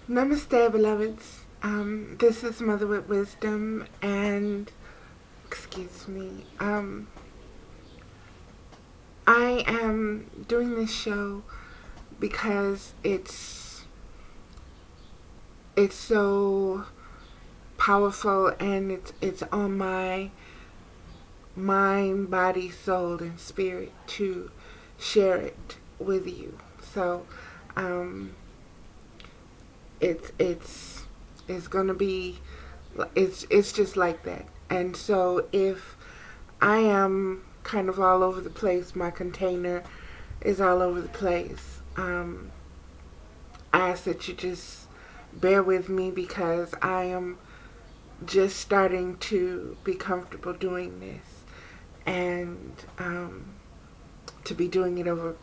Namaste, beloveds. This is Mother with Wisdom, and excuse me. I am doing this show because it's so powerful, and it's on my mind, body, soul, and spirit to share it with you. So, um, it's it's gonna be it's just like that. And so if I am kind of all over the place, my container is all over the place. I ask that you just bear with me because I am just starting to be comfortable doing this, and to be doing it over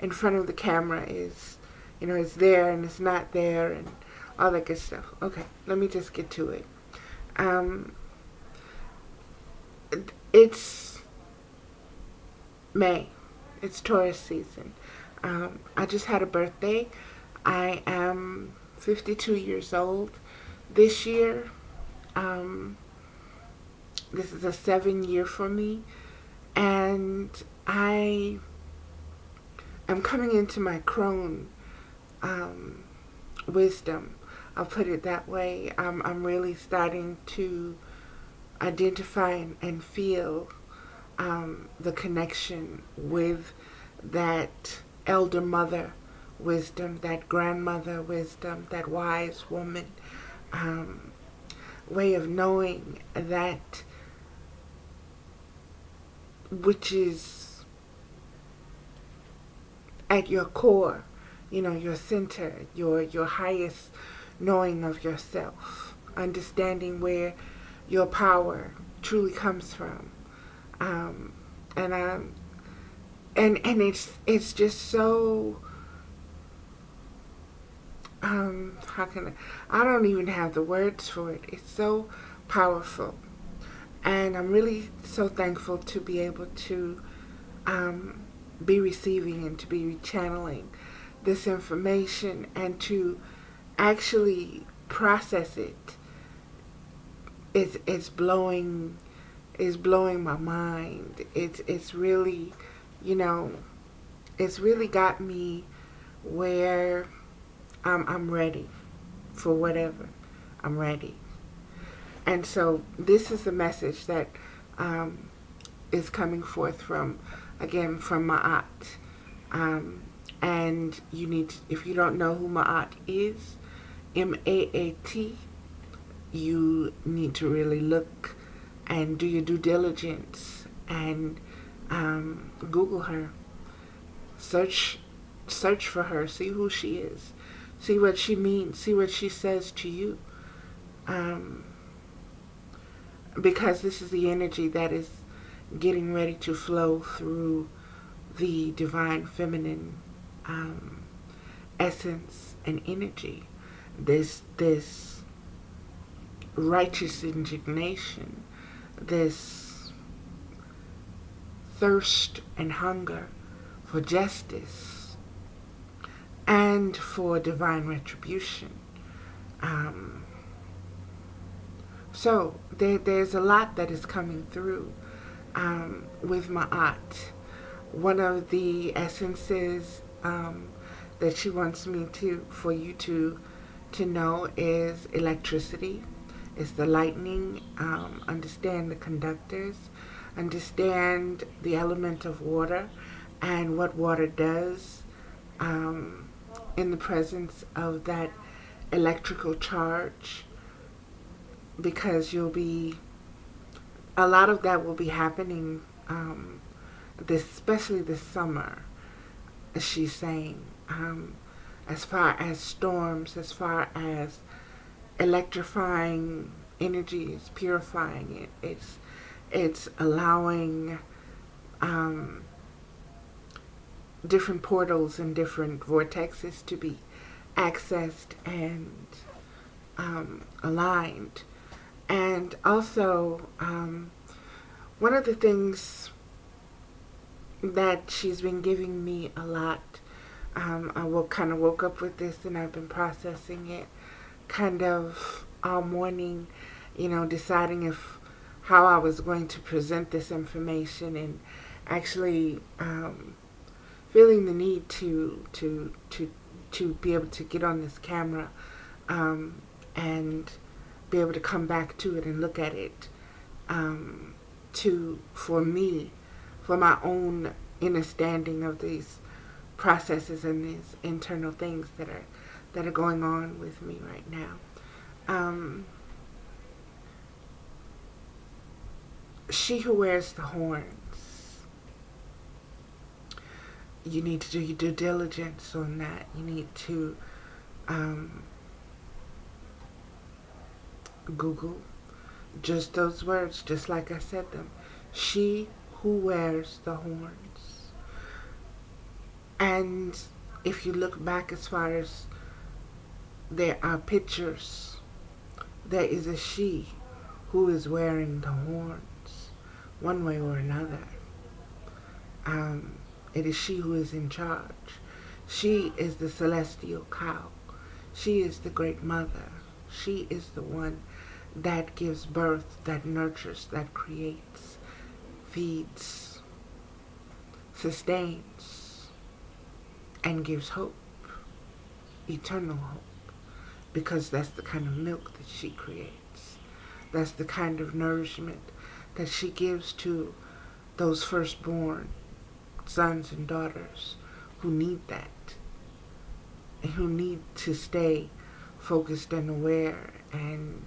in front of the camera is, it's there and it's not there and all that good stuff. Okay, let me just get to it. Um, it's May. It's Taurus season. I just had a birthday. I am 52 years old this year. Um, this is a 7 year for me, and I am coming into my crone um, wisdom. I'll put it that way. I'm really starting to identify and feel the connection with that elder mother wisdom, that grandmother wisdom, that wise woman um, way of knowing that which is at your core, your center, your highest knowing of yourself, understanding where your power truly comes from. Um, and it's just so how can I don't even have the words for it. It's so powerful, and I'm really so thankful to be able to um, be receiving and to be channeling this information and to actually process it. It's blowing my mind. It's really, you know, it's really got me where I'm ready for whatever. I'm ready. And so this is the message that um, is coming forth from, again, from Maat. Um, and you need to, if you don't know who Maat is, Maat, you need to really look and do your due diligence and Google her, search for her, see who she is, see what she means, see what she says to you, um, because this is the energy that is getting ready to flow through the divine feminine um, essence and energy. This righteous indignation, this thirst and hunger for justice and for divine retribution. Um, there's a lot that is coming through with Ma'at. One of the essences that she wants me for you to know is electricity. It's the lightning. Understand the conductors. Understand the element of water and what water does um, in the presence of that electrical charge, because a lot of that will be happening especially this summer, as she's saying, as far as storms, as far as electrifying energies, purifying it. It's allowing um, different portals and different vortexes to be accessed and aligned. And also, one of the things that she's been giving me a lot kind of woke up with this, and I've been processing it kind of all morning, deciding if how I was going to present this information, and actually feeling the need to be able to get on this camera, and be able to come back to it and look at it, for me, for my own understanding of these processes and these internal things that are going on with me right now. She who wears the horns, you need to do your due diligence on that. You need to Google just those words, just like I said them. She who wears the horns. And if you look back, as far as there are pictures, there is a she who is wearing the horns, one way or another. It is she who is in charge. She is the celestial cow. She is the great mother. She is the one that gives birth, that nurtures, that creates, feeds, sustains, and gives hope, eternal hope, because that's the kind of milk that she creates. That's the kind of nourishment that she gives to those firstborn sons and daughters who need that, and who need to stay focused and aware and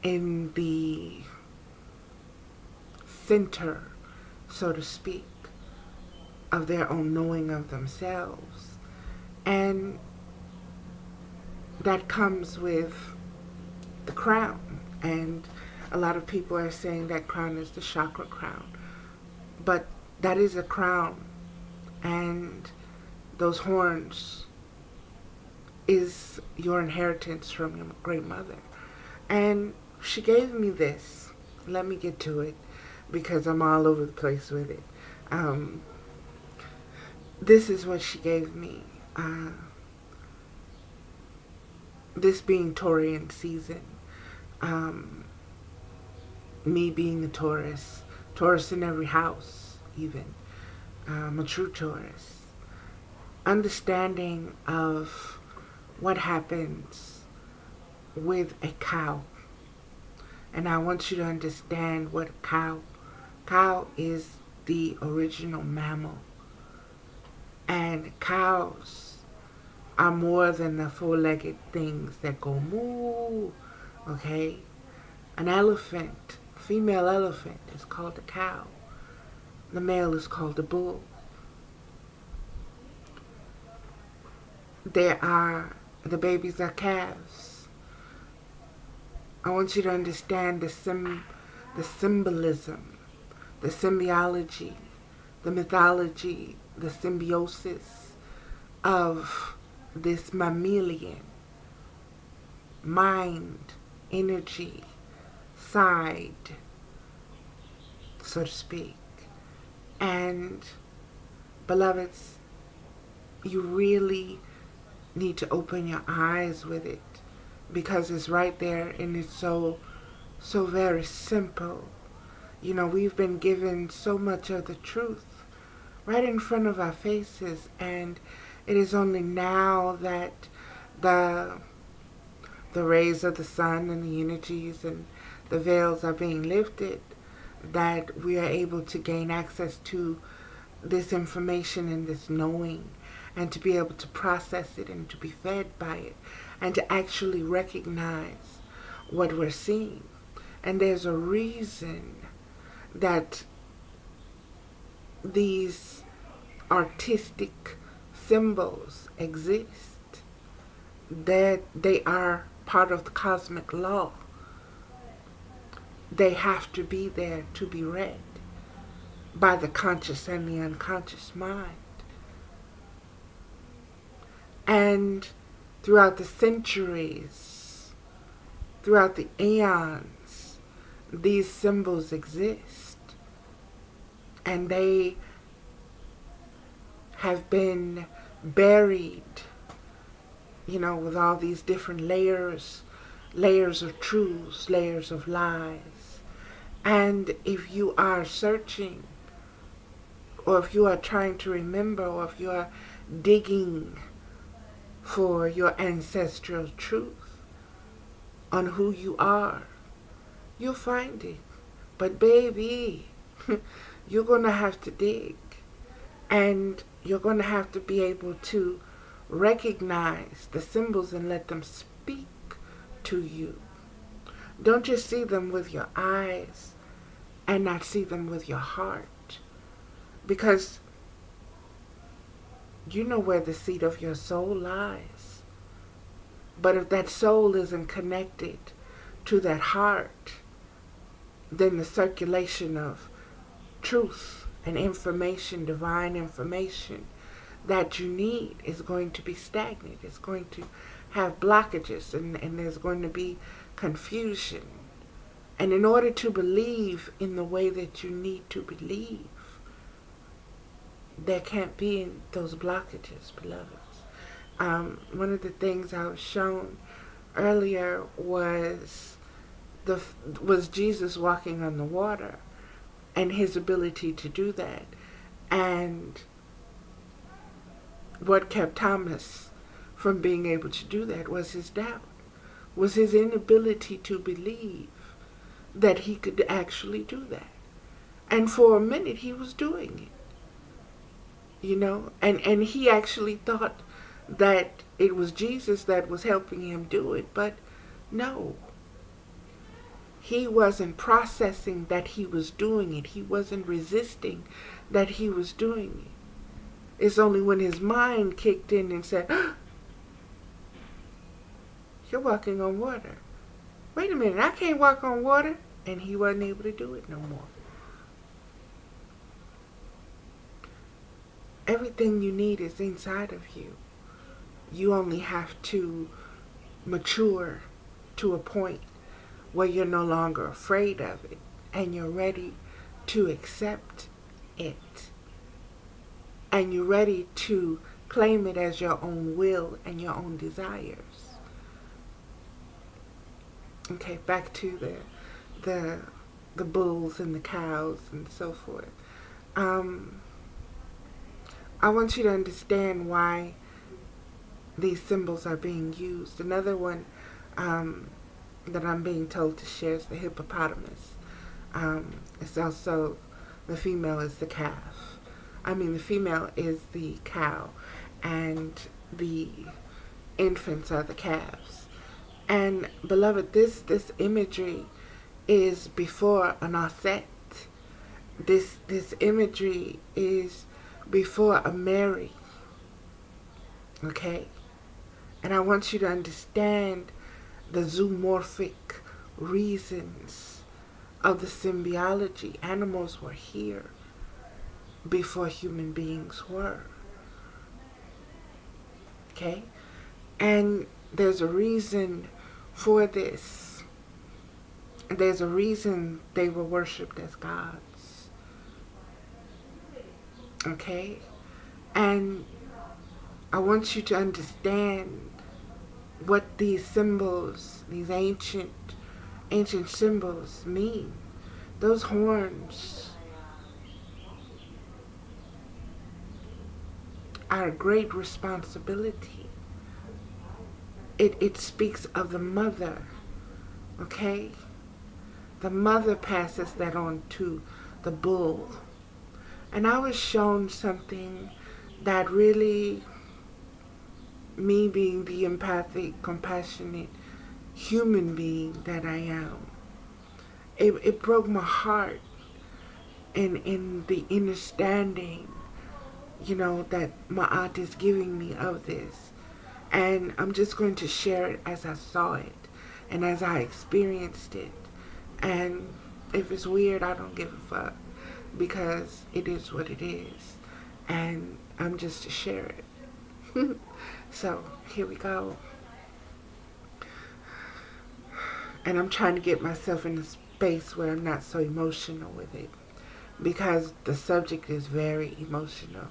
in the center, so to speak, of their own knowing of themselves. And that comes with the crown. And a lot of people are saying that crown is the chakra crown. But that is a crown. And those horns is your inheritance from your great mother. And she gave me this. Let me get to it, because I'm all over the place with it. This is what she gave me. This being Taurian season. Me being a Taurus. Taurus in every house, even. I'm a true Taurus. Understanding of what happens with a cow. And I want you to understand what cow is the original mammal. And cows are more than the four-legged things that go moo. Okay? An elephant, female elephant, is called a cow. The male is called a bull. The babies are calves. I want you to understand the symbolism, the symbiology, the mythology, the symbiosis of this mammalian mind, energy, side, so to speak. And beloveds, you really need to open your eyes with it, because it's right there, and it's so very simple. We've been given so much of the truth right in front of our faces, and it is only now that the rays of the sun and the energies and the veils are being lifted that we are able to gain access to this information and this knowing, and to be able to process it and to be fed by it, and to actually recognize what we're seeing. And there's a reason that these artistic symbols exist, that they are part of the cosmic law. They have to be there to be read by the conscious and the unconscious mind. And throughout the centuries, throughout the eons, these symbols exist. And they have been buried, with all these different layers of truths, layers of lies. And if you are searching, or if you are trying to remember, or if you are digging for your ancestral truth on who you are, you'll find it. But baby, you're going to have to dig. And you're going to have to be able to recognize the symbols and let them speak to you. Don't just see them with your eyes and not see them with your heart. Because you know where the seat of your soul lies. But if that soul isn't connected to that heart, then the circulation of truth and information, divine information that you need is going to be stagnant. It's going to have blockages, and there's going to be confusion. And in order to believe in the way that you need to believe, there can't be those blockages, beloveds. One of the things I was shown earlier was Jesus walking on the water and his ability to do that. And what kept Thomas from being able to do that was his doubt, was his inability to believe that he could actually do that. And for a minute he was doing it, and he actually thought that it was Jesus that was helping him do it, but no. He wasn't processing that he was doing it. He wasn't resisting that he was doing it. It's only when his mind kicked in and said, "You're walking on water. Wait a minute, I can't walk on water." And he wasn't able to do it no more. Everything you need is inside of you. You only have to mature to a point where you're no longer afraid of it and you're ready to accept it. And you're ready to claim it as your own will and your own desires. Okay, back to the bulls and the cows and so forth. I want you to understand why these symbols are being used. Another one that I'm being told to share is the hippopotamus. It's also, the female is the calf. The female is the cow, and the infants are the calves. And beloved, this imagery is before an Aset. This imagery is before a Mary. Okay? And I want you to understand the zoomorphic reasons of the symbiology. Animals were here before human beings were. Okay? And there's a reason for this. There's a reason they were worshipped as gods. Okay? And I want you to understand what these symbols, these ancient symbols mean. Those horns are a great responsibility. It speaks of the mother, okay? The mother passes that on to the bull. And I was shown something that really, me being the empathic, compassionate human being that I am, it broke my heart in the understanding, that Maat is giving me of this. And I'm just going to share it as I saw it and as I experienced it. And if it's weird, I don't give a fuck, because it is what it is. And I'm just to share it. So, here we go. And I'm trying to get myself in a space where I'm not so emotional with it, because the subject is very emotional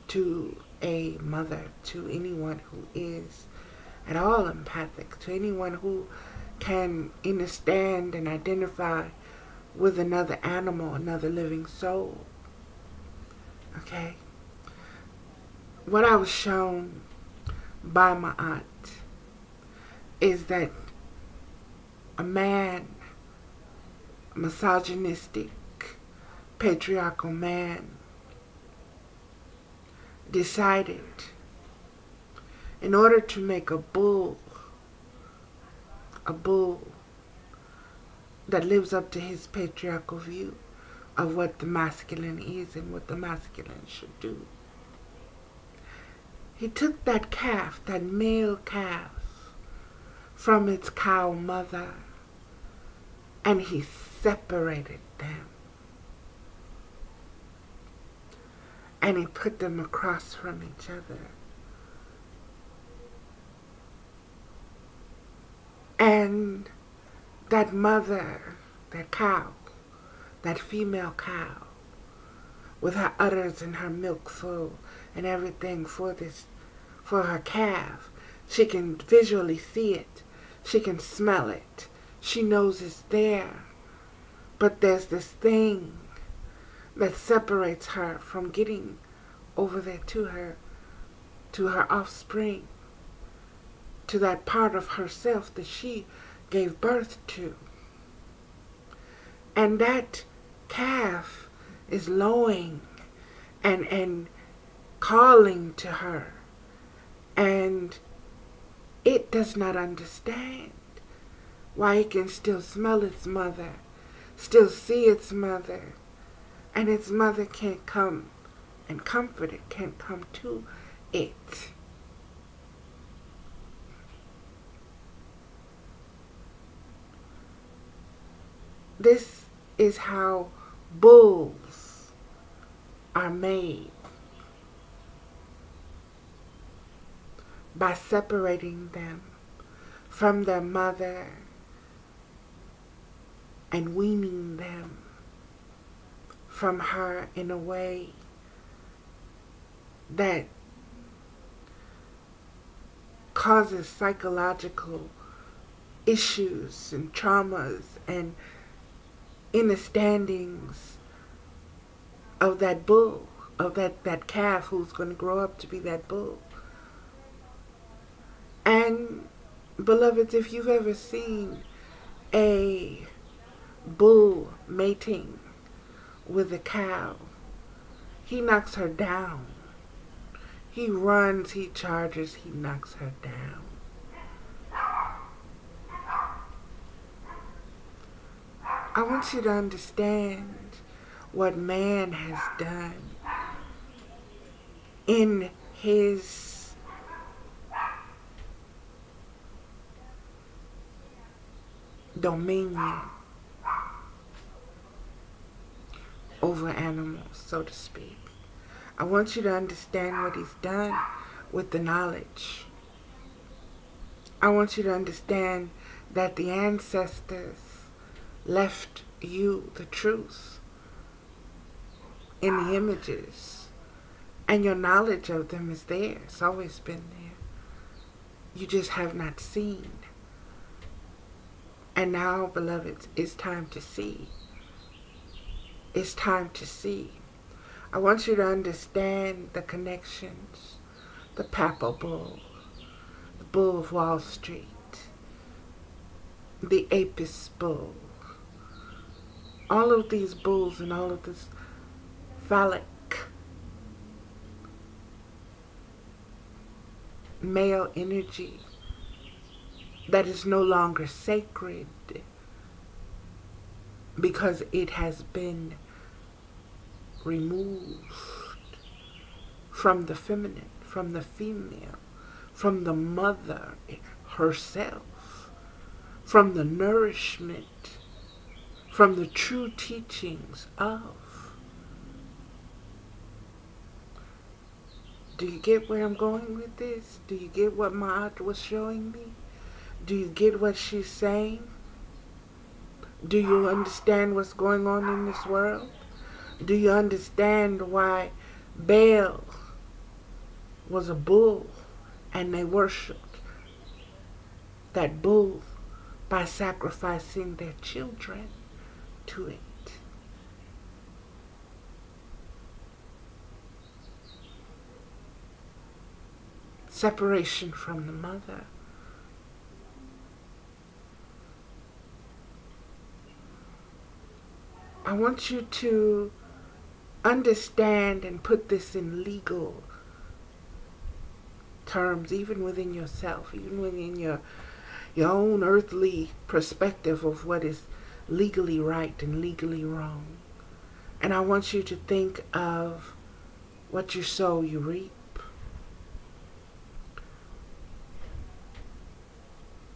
to a mother, to anyone who is at all empathic, to anyone who can understand and identify with another animal, another living soul. Okay? What I was shown by my aunt is that a man, a misogynistic, patriarchal man, decided in order to make a bull that lives up to his patriarchal view of what the masculine is and what the masculine should do. He took that calf, that male calf, from its cow mother, and he separated them. And he put them across from each other. And that mother, that cow, that female cow, with her udders and her milk full and everything for her calf, she can visually see it. She can smell it. She knows it's there. But there's this thing that separates her from getting over there to her offspring, to that part of herself that she gave birth to. And that calf is lowing and calling to her. And it does not understand why it can still smell its mother, still see its mother, and its mother can't come and comfort it, can't come to it. This is how bulls are made, by separating them from their mother and weaning them from her in a way that causes psychological issues and traumas and understandings of that bull, of that calf who's going to grow up to be that bull. And beloveds, if you've ever seen a bull mating with a cow, he knocks her down. He runs, he charges, he knocks her down. I want you to understand what man has done in his dominion over animals, so to speak. I want you to understand what he's done with the knowledge. I want you to understand that the ancestors left you the truth in the images, and your knowledge of them is there. It's always been there. You just have not seen. And now, beloveds, it's time to see. It's time to see. I want you to understand the connections. The Papal Bull, the Bull of Wall Street, the Apis Bull. All of these bulls and all of this phallic male energy that is no longer sacred because it has been removed from the feminine, from the female, from the mother herself, from the nourishment, from the true teachings of. Do you get where I'm going with this? Do you get what Maat was showing me? Do you get what she's saying? Do you understand what's going on in this world? Do you understand why Baal was a bull, and they worshipped that bull by sacrificing their children to it. Separation from the mother. I want you to understand and put this in legal terms, even within yourself, even within your own earthly perspective of what is legally right and legally wrong. And I want you to think of what you sow, you reap.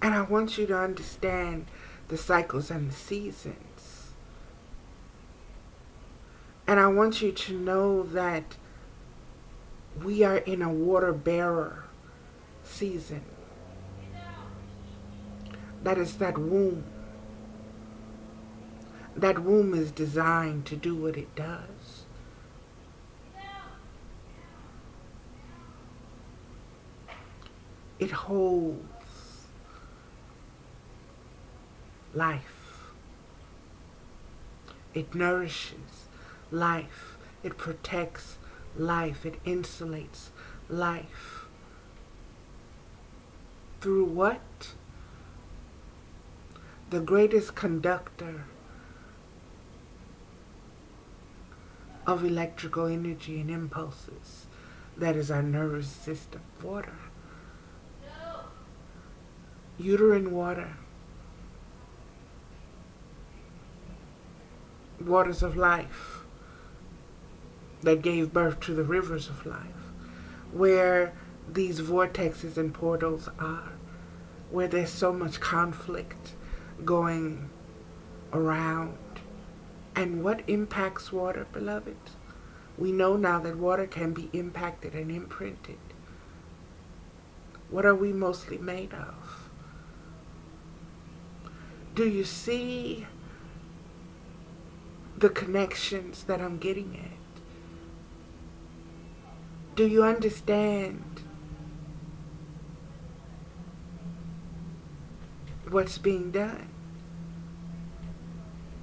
And I want you to understand the cycles and the seasons. And I want you to know that we are in a water bearer season. That is that womb. That womb is designed to do what it does. It holds life. It nourishes life. It protects life. It insulates life. Through what? The greatest conductor of electrical energy and impulses. That is our nervous system. Water. Uterine water. Waters of life that gave birth to the rivers of life, where these vortexes and portals are, where there's so much conflict going around. And what impacts water, beloved? We know now that water can be impacted and imprinted. What are we mostly made of? Do you see the connections that I'm getting at? Do you understand what's being done?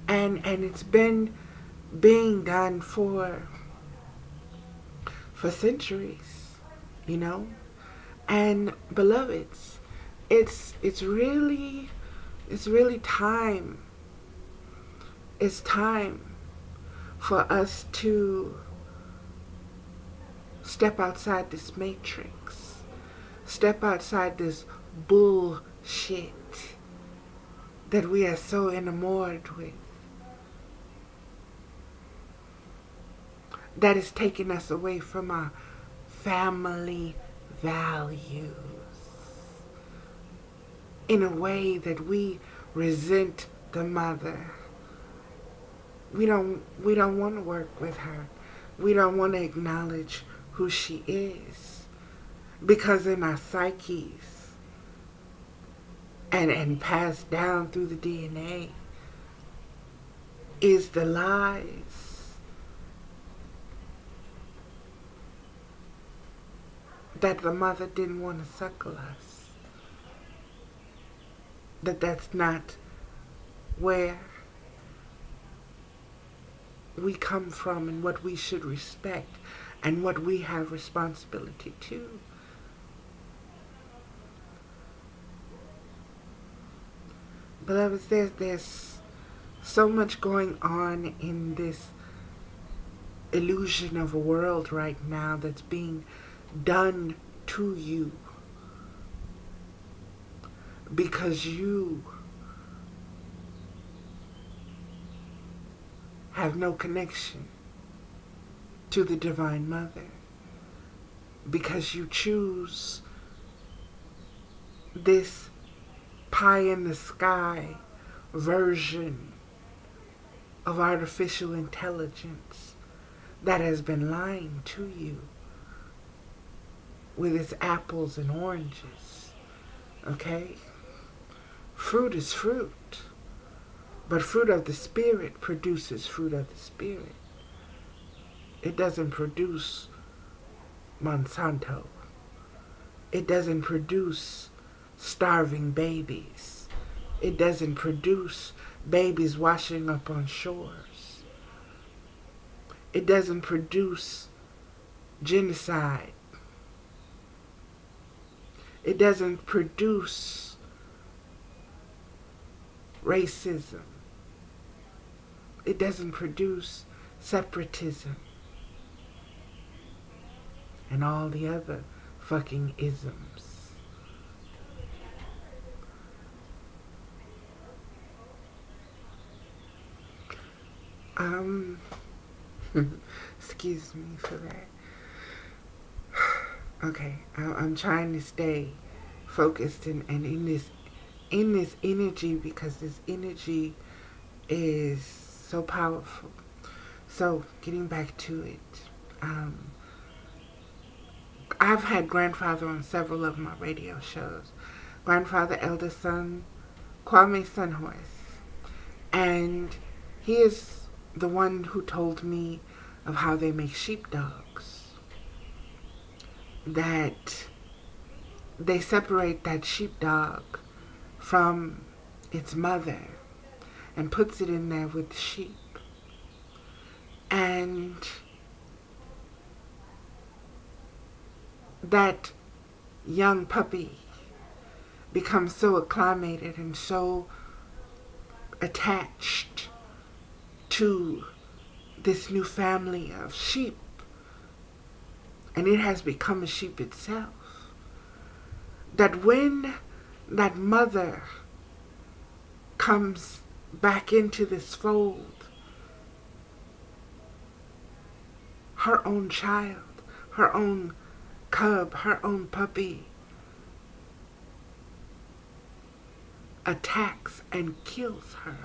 And it's been being done for centuries, you know? And beloveds, it's really time. It's time for us to step outside this matrix. Step outside this bullshit that we are so enamored with. That is taking us away from our family values in a way that we resent the mother. We don't want to work with her. We don't want to acknowledge who she is, because in our psyches and passed down through the DNA is the lies that the mother didn't want to suckle us, that's not where we come from and what we should respect and what we have responsibility to. Beloveds, there's so much going on in this illusion of a world right now that's being done to you because you have no connection to the Divine Mother, because you choose this pie in the sky version of artificial intelligence that has been lying to you with its apples and oranges. Okay? Fruit is fruit. But fruit of the Spirit produces fruit of the Spirit. It doesn't produce Monsanto. It doesn't produce starving babies. It doesn't produce babies washing up on shores. It doesn't produce genocide. It doesn't produce racism. It doesn't produce separatism and all the other fucking isms. Excuse me for that. Okay, I'm trying to stay focused and in this energy, because this energy is so powerful. So getting back to it, I've had grandfather on several of my radio shows. Grandfather, elder son, Kwame Sunhorse, and he is the one who told me of how they make sheepdogs. That they separate that sheepdog from its mother and puts it in there with the sheep. And that young puppy becomes so acclimated and so attached to this new family of sheep, and it has become a sheep itself, that when that mother comes back into this fold, her own child, her own cub, her own puppy attacks and kills her.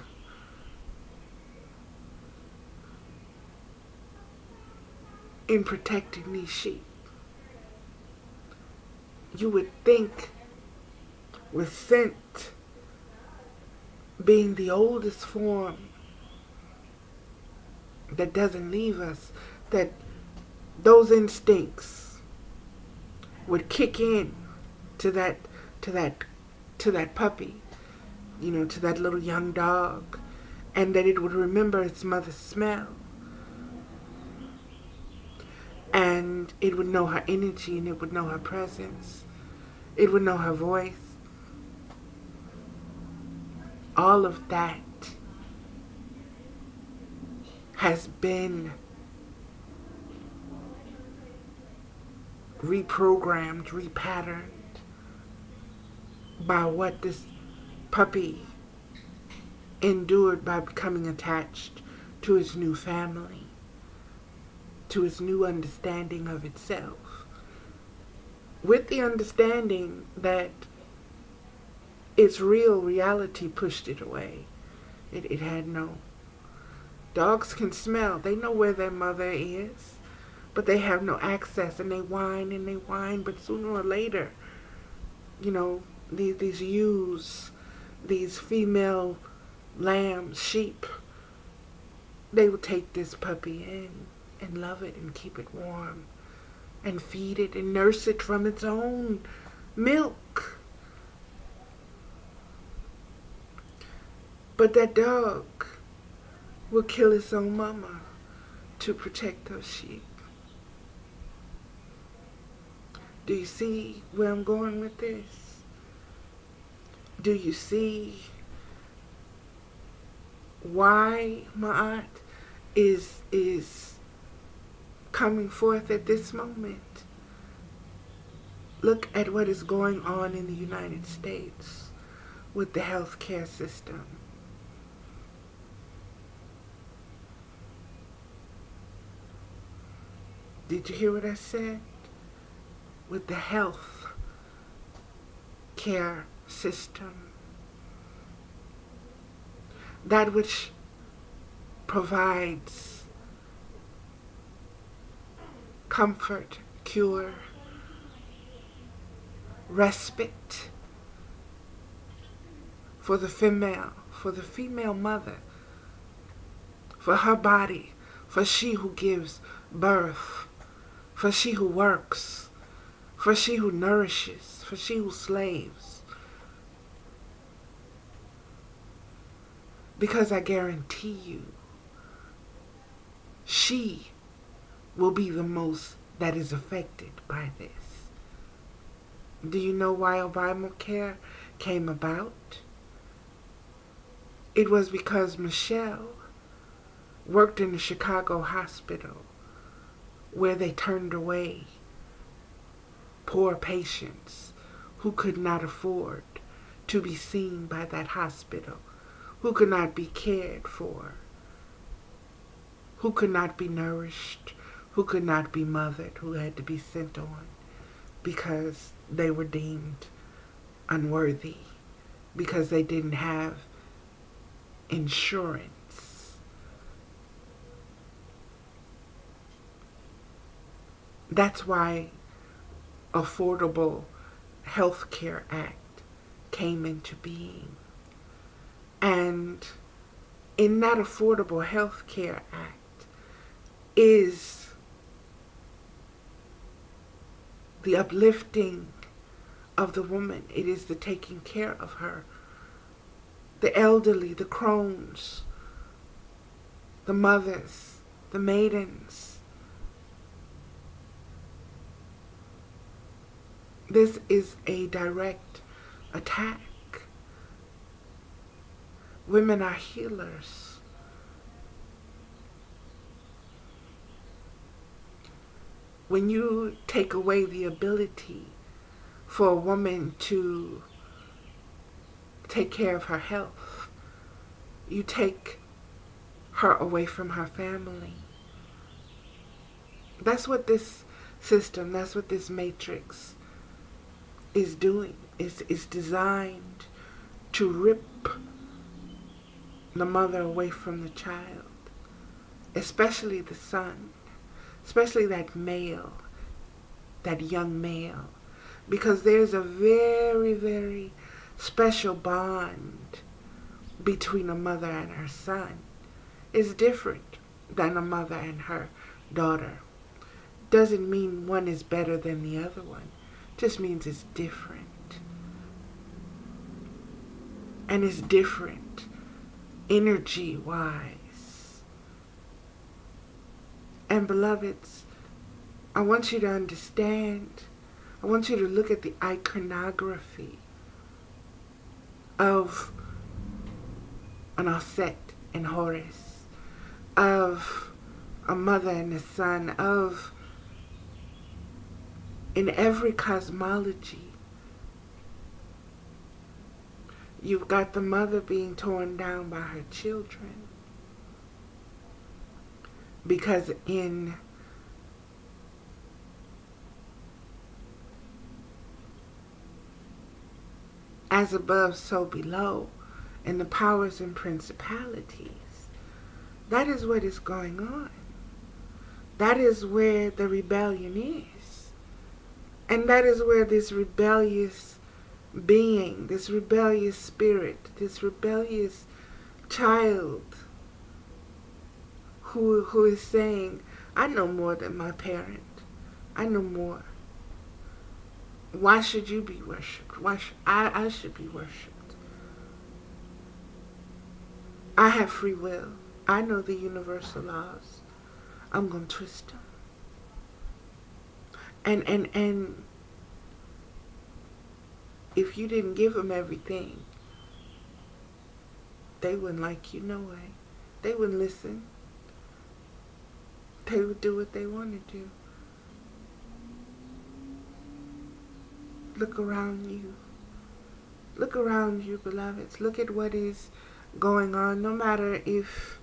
In protecting these sheep. You would think, with scent being the oldest form that doesn't leave us, that those instincts would kick in to that puppy, to that little young dog, and that it would remember its mother's smell. And it would know her energy, and it would know her presence. It would know her voice. All of that has been reprogrammed, repatterned by what this puppy endured by becoming attached to its new family, to its new understanding of itself, with the understanding that its real reality pushed it away. It had no. Dogs can smell. They know where their mother is, but they have no access, and they whine, but sooner or later, these ewes, these female lambs, sheep, they will take this puppy in and love it and keep it warm and feed it and nurse it from its own milk. But that dog will kill its own mama to protect those sheep. Do you see where I'm going with this? Do you see why Maat is coming forth at this moment? Look at what is going on in the United States with the healthcare system. Did you hear what I said? With the health care system. That which provides comfort, cure, respite for the female mother, for her body, for she who gives birth, for she who works, for she who nourishes, for she who slaves. Because I guarantee you, she will be the most that is affected by this. Do you know why Obamacare came about? It was because Michelle worked in a Chicago hospital where they turned away poor patients who could not afford to be seen by that hospital, who could not be cared for, who could not be nourished, who could not be mothered, who had to be sent on because they were deemed unworthy, because they didn't have insurance. That's why Affordable Health Care Act came into being. And in that Affordable Health Care Act is the uplifting of the woman. It is the taking care of her. The elderly, the crones, the mothers, the maidens. This is a direct attack. Women are healers. When you take away the ability for a woman to take care of her health, you take her away from her family. That's what this system, that's what this matrix is doing. It's designed to rip the mother away from the child, especially the son, especially that male, that young male, because there's a very, very special bond between a mother and her son. It's different than a mother and her daughter. Doesn't mean one is better than the other one. Just means it's different. And it's different energy-wise. And beloveds, I want you to understand, I want you to look at the iconography of an Osset and Horus, of a mother and a son, of, in every cosmology, you've got the mother being torn down by her children. Because in as above, so below, in the powers and principalities, that is what is going on. That is where the rebellion is. And that is where this rebellious being, this rebellious spirit, this rebellious child who is saying, I know more than my parent. I know more. Why should you be worshipped? Why I should be worshipped? I have free will. I know the universal laws. I'm going to twist them. And if you didn't give them everything, they wouldn't like you no way. They wouldn't listen. They would do what they want to do. Look around you. Look around you, beloveds. Look at what is going on. No matter if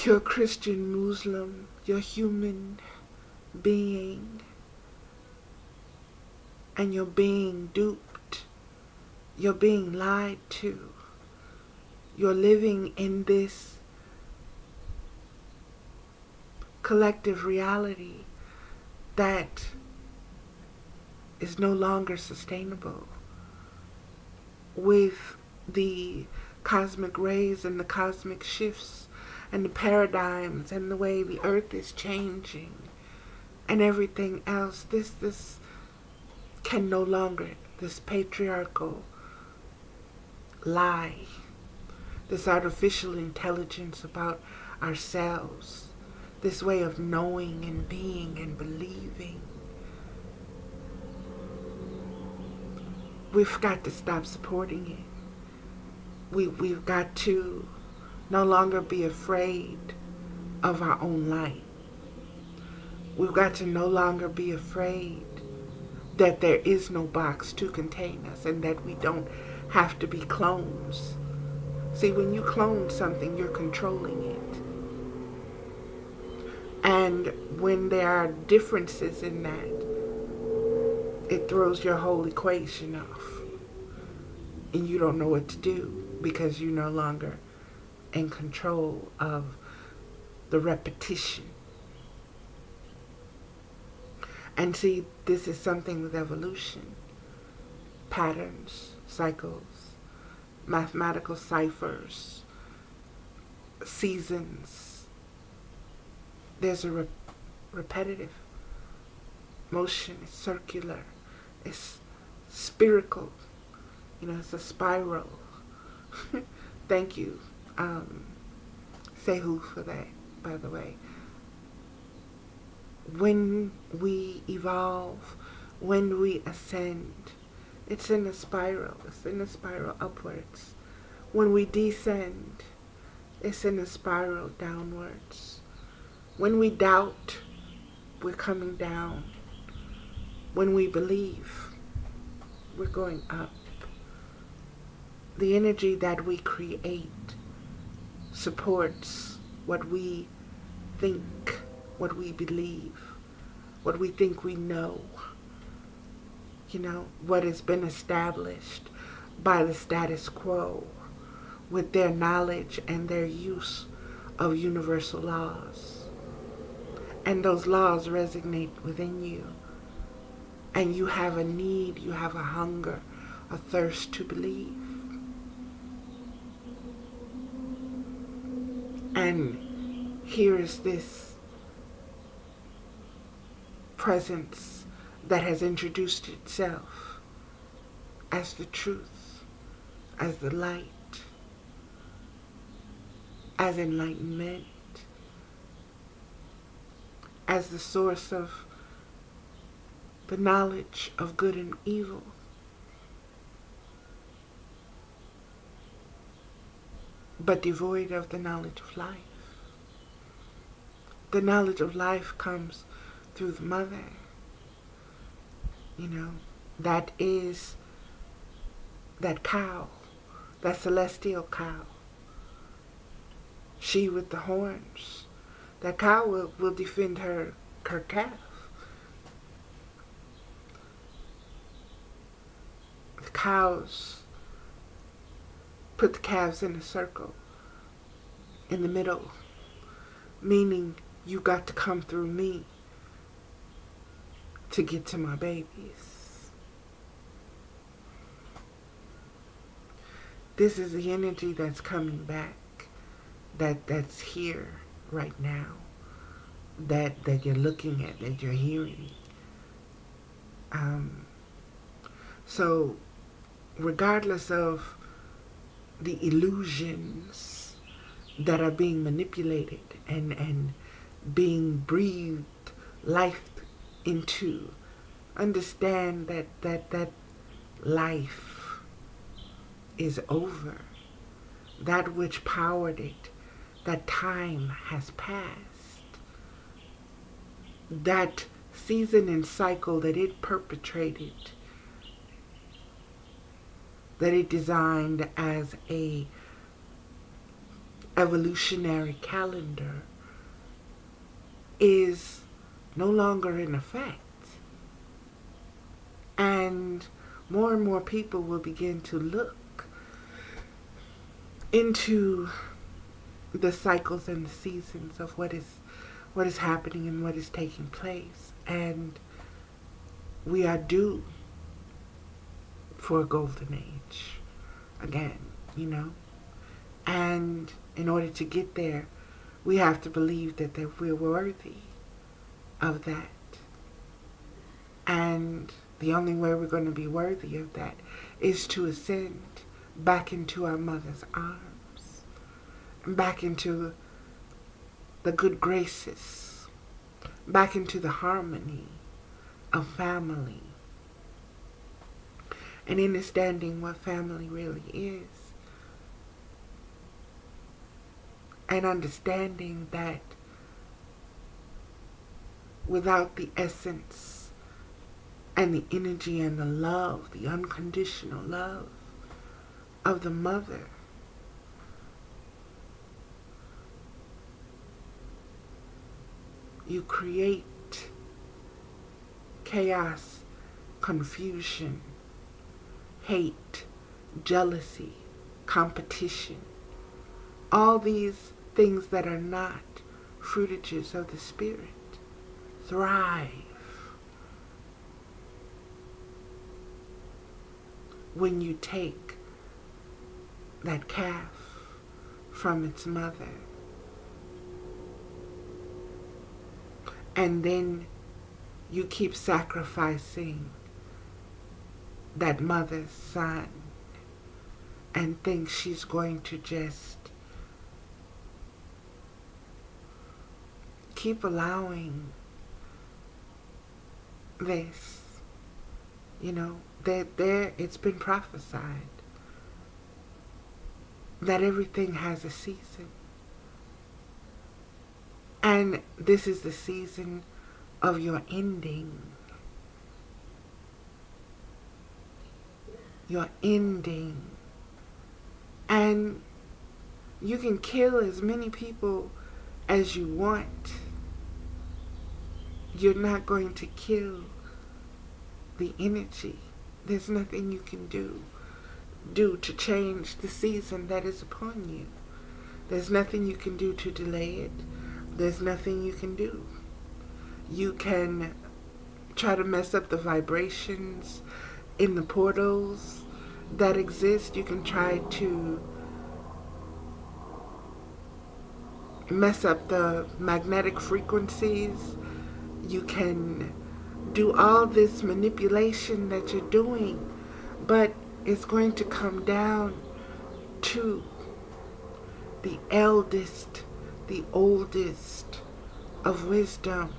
you're Christian, Muslim, you're human being, and you're being duped. You're being lied to. You're living in this collective reality that is no longer sustainable, with the cosmic rays and the cosmic shifts and the paradigms and the way the earth is changing and everything else. This can no longer, this patriarchal lie, this artificial intelligence about ourselves, this way of knowing and being and believing, we've got to stop supporting it. We've got to no longer be afraid of our own light. We've got to no longer be afraid that there is no box to contain us and that we don't have to be clones. See, when you clone something, you're controlling it. And when there are differences in that, it throws your whole equation off. And you don't know what to do because you're no longer in control of the repetition. And see, this is something with evolution. Patterns, cycles, mathematical ciphers, seasons. There's a repetitive motion. It's circular. It's spherical. It's a spiral. Thank you, Sehu, for that, by the way. When we evolve, when we ascend, it's in a spiral. It's in a spiral upwards. When we descend, it's in a spiral downwards. When we doubt, we're coming down. When we believe, we're going up. The energy that we create supports what we think, what we believe, what we think we know. What has been established by the status quo with their knowledge and their use of universal laws. And those laws resonate within you. And you have a need, you have a hunger, a thirst to believe. And here is this presence that has introduced itself as the truth, as the light, as enlightenment, as the source of the knowledge of good and evil. But devoid of the knowledge of life. The knowledge of life comes through the mother. That is that cow, that celestial cow. She with the horns. That cow will defend her calf. The cows put the calves in a circle in the middle, meaning you got to come through me to get to my babies. This is the energy that's coming back, that's here right now, that you're looking at, that you're hearing. So regardless of the illusions that are being manipulated and being breathed life into, understand that life is over. That which powered it, that time has passed. That season and cycle that it perpetrated, that it designed as a evolutionary calendar, is no longer in effect. And more people will begin to look into the cycles and the seasons of what is happening and what is taking place. And we are due for a golden age again, And in order to get there, we have to believe that we're worthy of that. And The only way we're going to be worthy of that is to ascend back into our mother's arms, back into the good graces, back into the harmony of family, and understanding what family really is, and understanding that without the essence and the energy and the love, the unconditional love of the mother, you create chaos, confusion, hate, jealousy, competition, all these things that are not fruitages of the Spirit thrive when you take that calf from its mother and then you keep sacrificing that mother's son and think she's going to just keep allowing this, that it's been prophesied that everything has a season. And this is the season of your ending. Your ending. And you can kill as many people as you want. You're not going to kill the energy. There's nothing you can do to change the season that is upon you. There's nothing you can do to delay it. There's nothing you can do. You can try to mess up the vibrations in the portals that exist. You can try to mess up the magnetic frequencies. You can do all this manipulation that you're doing, but it's going to come down to the eldest, the oldest of wisdom.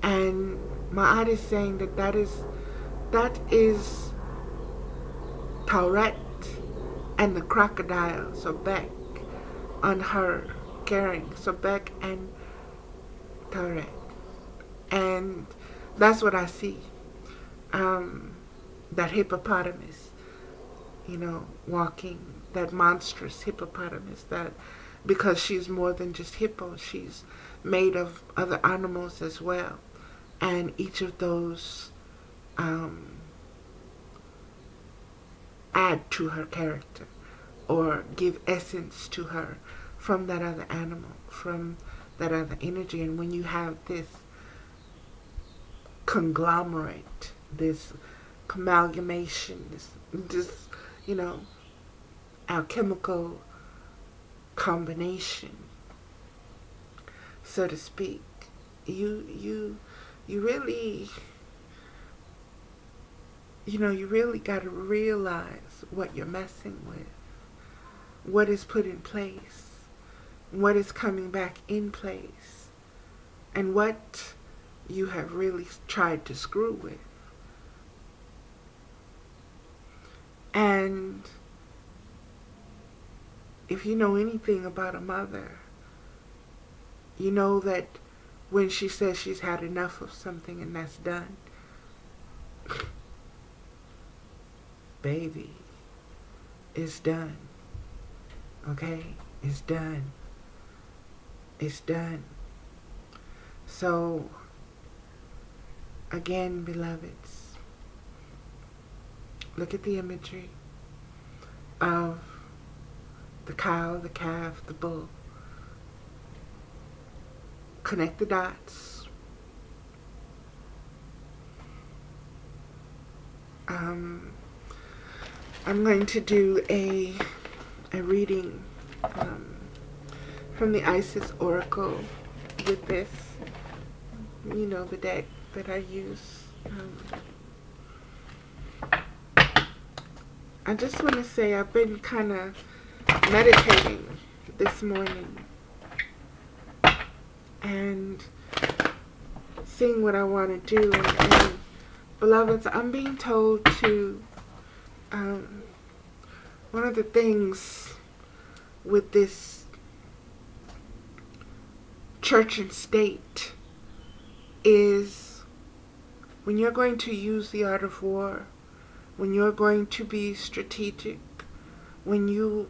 And Maat is saying that is Tauret and the crocodile, Sobek, on her carrying Sobek and Tauret. And that's what I see. That hippopotamus, walking, that monstrous hippopotamus, that because she's more than just hippo, she's made of other animals as well. And each of those add to her character or give essence to her from that other animal, from that other energy. And when you have this conglomerate, this amalgamation, this alchemical combination, so to speak, you really you really got to realize what you're messing with, what is put in place, what is coming back in place, and what you have really tried to screw with. And if you know anything about a mother, you know that when she says she's had enough of something and that's done, baby, it's done. Okay? It's done. It's done. So, again, beloveds, look at the imagery of the cow, the calf, the bull. Connect the dots. I'm going to do a reading from the Isis Oracle with this, the deck that I use Um, I just want to say I've been kind of meditating this morning and seeing what I want to do. And beloveds, I'm being told to, um, one of the things with this church and state is when you're going to use the art of war, when you're going to be strategic, when you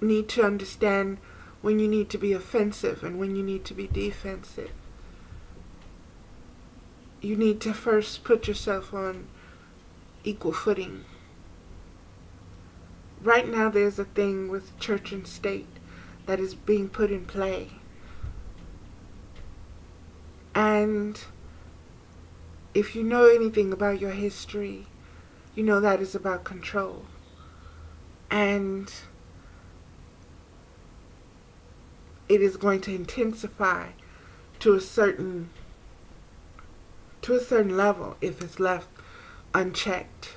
need to understand when you need to be offensive and when you need to be defensive, you need to first put yourself on equal footing. Right now there's a thing with church and state that is being put in play. And if you know anything about your history, you know that is about control. And it is going to intensify to a certain level if it's left unchecked.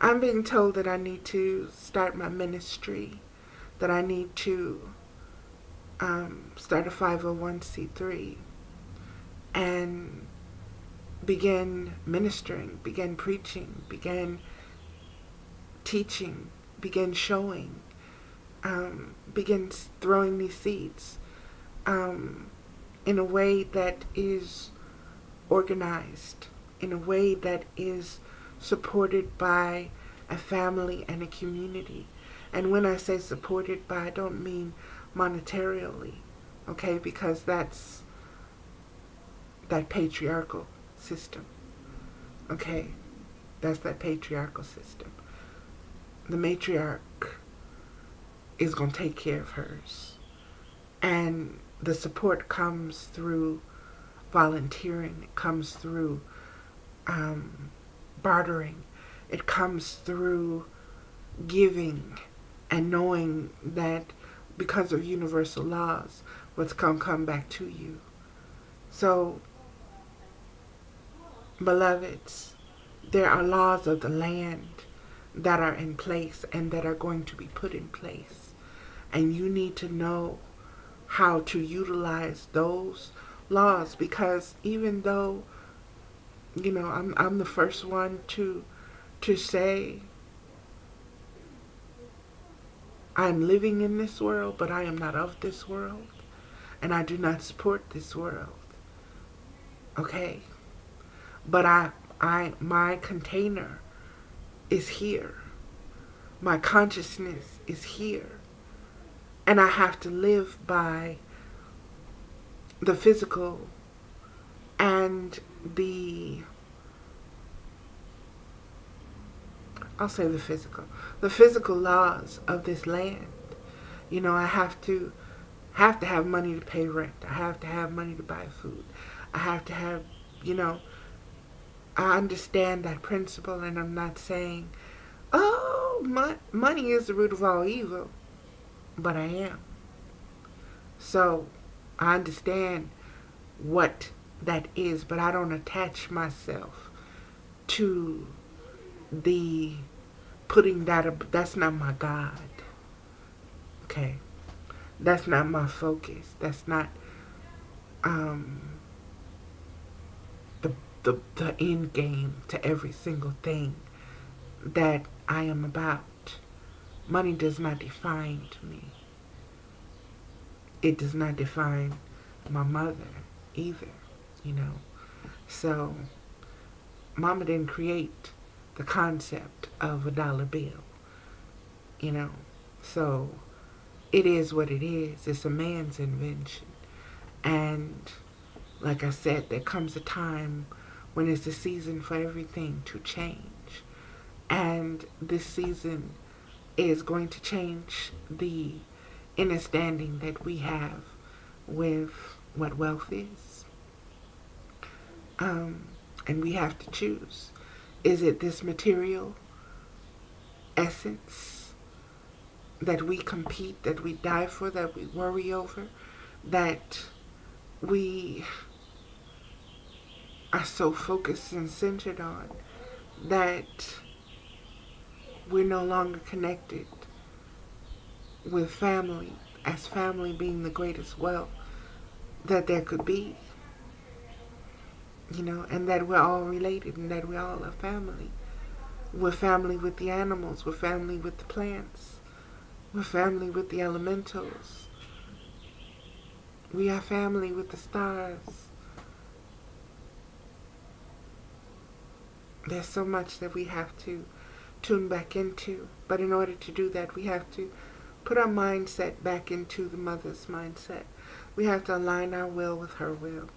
I'm being told that I need to start my ministry, that I need to start a 501c3 and begin ministering, begin preaching, begin teaching, begin showing, begin throwing these seeds in a way that is organized, in a way that is supported by a family and a community. And when I say supported by, I don't mean monetarily, okay, because that's that patriarchal system, okay? That's that patriarchal system. The matriarch is going to take care of hers. And the support comes through volunteering. It comes through bartering. It comes through giving and knowing that because of universal laws, what's going to come back to you. So, beloveds, there are laws of the land that are in place and that are going to be put in place. And you need to know how to utilize those laws, because even though, you know, I'm the first one to say I'm living in this world, but I am not of this world, and I do not support this world. Okay? But my container is here. My consciousness is here. And I have to live by the physical and I'll say the physical laws of this land. You know, I have to have money to pay rent. I have to have money to buy food. I have to have, you know, I understand that principle, and I'm not saying, oh, money is the root of all evil, but I am. So I understand what that is, but I don't attach myself to the putting that up. That's not my God. Okay, that's not my focus. That's not the end game to every single thing that I am about. Money does not define me. It does not define my mother either, you know. So Mama didn't create the concept of a dollar bill, you know. So it is what it is. It's a man's invention. And like I said, there comes a time when it's a season for everything to change. And this season is going to change the understanding that we have with what wealth is. And we have to choose. Is it this material essence that we compete, that we die for, that we worry over, that we are so focused and centered on that we're no longer connected with family, as family being the greatest wealth that there could be, and that we're all related and that we're all a family. We're family with the animals, we're family with the plants, we're family with the elementals, we are family with the stars. There's so much that we have to tune back into, but in order to do that, we have to put our mindset back into the mother's mindset. We have to align our will with her will.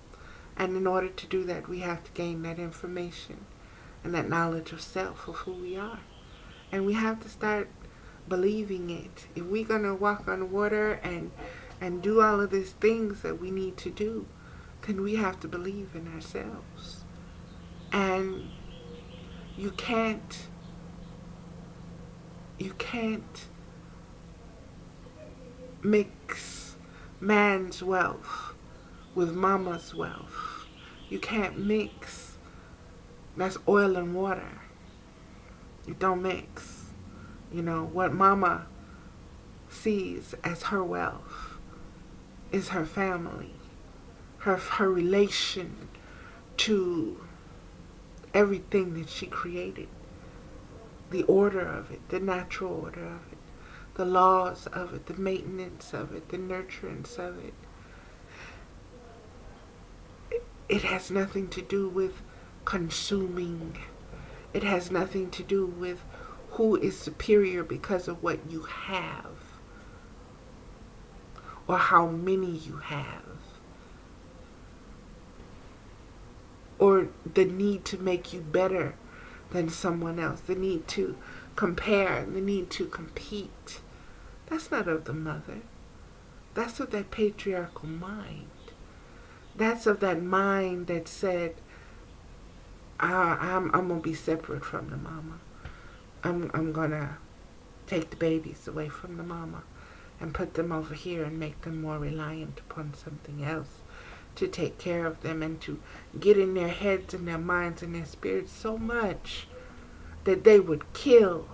And in order to do that, we have to gain that information and that knowledge of self, of who we are. And we have to start believing it. If we're going to walk on water and do all of these things that we need to do, then we have to believe in ourselves. And you can't mix man's wealth with mama's wealth. You can't mix. That's oil and water. You don't mix. What mama sees as her wealth is her family, her relation to everything that she created, the order of it, the natural order of it, the laws of it, the maintenance of it, the nurturance of it. It has nothing to do with consuming. It has nothing to do with who is superior because of what you have or how many you have, or the need to make you better than someone else, the need to compare, the need to compete. That's not of the mother. That's of that patriarchal mind. That's of that mind that said, I'm going to be separate from the mama. I'm going to take the babies away from the mama and put them over here and make them more reliant upon something else to take care of them, and to get in their heads and their minds and their spirits so much that they would kill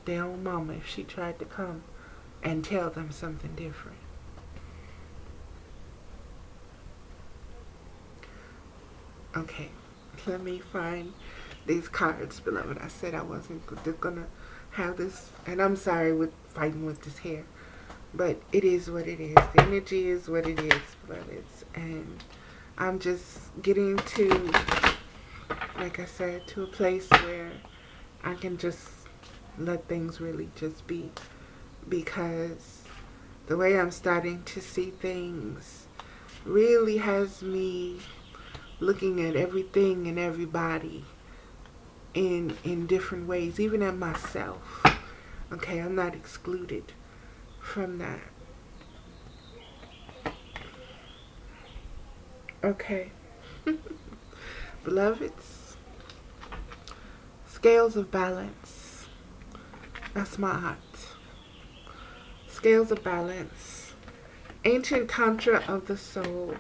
their own mama if she tried to come and tell them something different. Okay, let me find these cards, beloved. I said I wasn't gonna have this, and I'm sorry with fighting with this hair, but it is what it is. The energy is what it is, beloveds, and I'm just getting to, like I said, to a place where I can just let things really just be, because the way I'm starting to see things really has me looking at everything and everybody in different ways, even at myself. Okay, I'm not excluded from that. Okay. Beloveds, scales of balance. That's my art. Scales of balance. Ancient Tantra of the soul.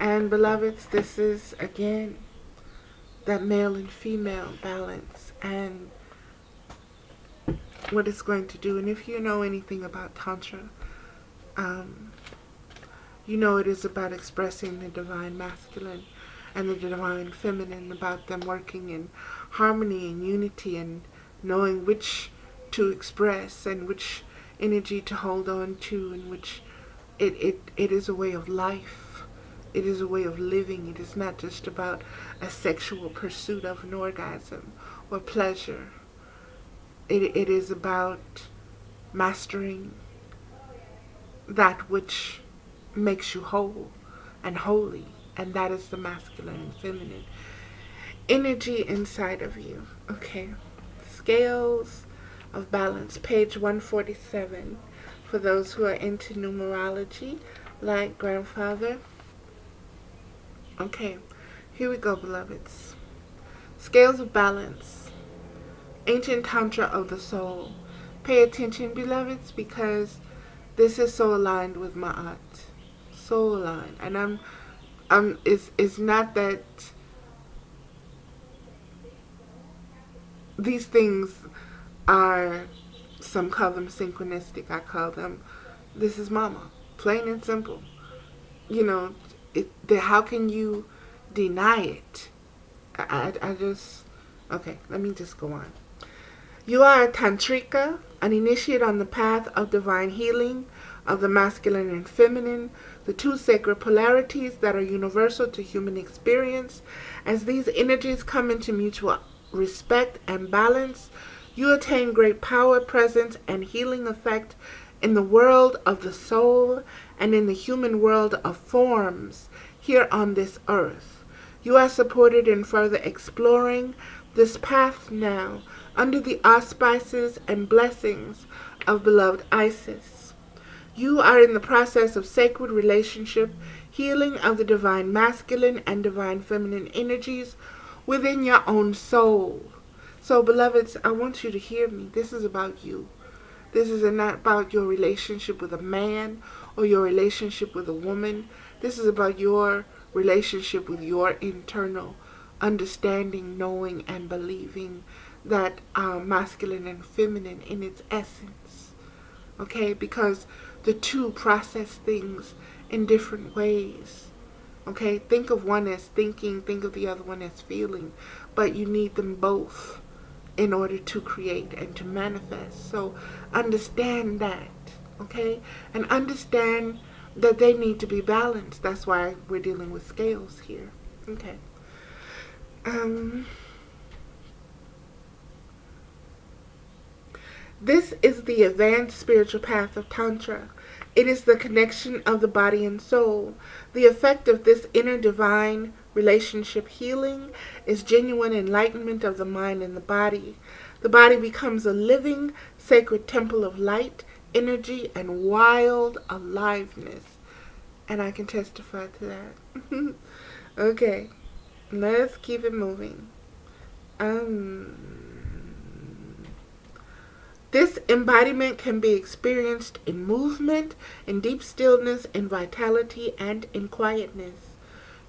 And beloveds, this is again that male and female balance and what it's going to do. And if you know anything about Tantra, you know it is about expressing the divine masculine and the divine feminine, about them working in harmony and unity and knowing which to express and which energy to hold on to, and which it is a way of life. It is a way of living. It is not just about a sexual pursuit of an orgasm or pleasure. It is about mastering that which makes you whole and holy, and that is the masculine and feminine energy inside of you. Okay, Scales of Balance, page 147, for those who are into numerology, like grandfather. Okay, here we go, beloveds. Scales of Balance, Ancient Tantra of the soul. Pay attention, beloveds, because this is so aligned with Maat. So aligned. And I'm It's not that these things are, some call them synchronistic. I call them, this is mama, plain and simple. You know, how can you deny it? I just, okay, let me just go on. You are a tantrika, an initiate on the path of divine healing of the masculine and feminine, the two sacred polarities that are universal to human experience. As these energies come into mutual respect and balance, you attain great power, presence, and healing effect in the world of the soul and in the human world of forms here on this earth. You are supported in further exploring this path now under the auspices and blessings of beloved Isis. You are in the process of sacred relationship, healing of the divine masculine and divine feminine energies within your own soul. So, beloveds, I want you to hear me. This is about you. This is not about your relationship with a man or your relationship with a woman. This is about your relationship with your internal understanding, knowing, and believing that masculine and feminine in its essence. Okay? Because the two process things in different ways. Okay? Think of one as thinking, think of the other one as feeling. But you need them both in order to create and to manifest. So understand that, okay? And understand that they need to be balanced. That's why we're dealing with scales here. Okay. This is the advanced spiritual path of Tantra. It is the connection of the body and soul. The effect of this inner divine relationship healing is genuine enlightenment of the mind and the body. The body becomes a living, sacred temple of light, energy, and wild aliveness. And I can testify to that. Okay, let's keep it moving. This embodiment can be experienced in movement, in deep stillness, in vitality, and in quietness.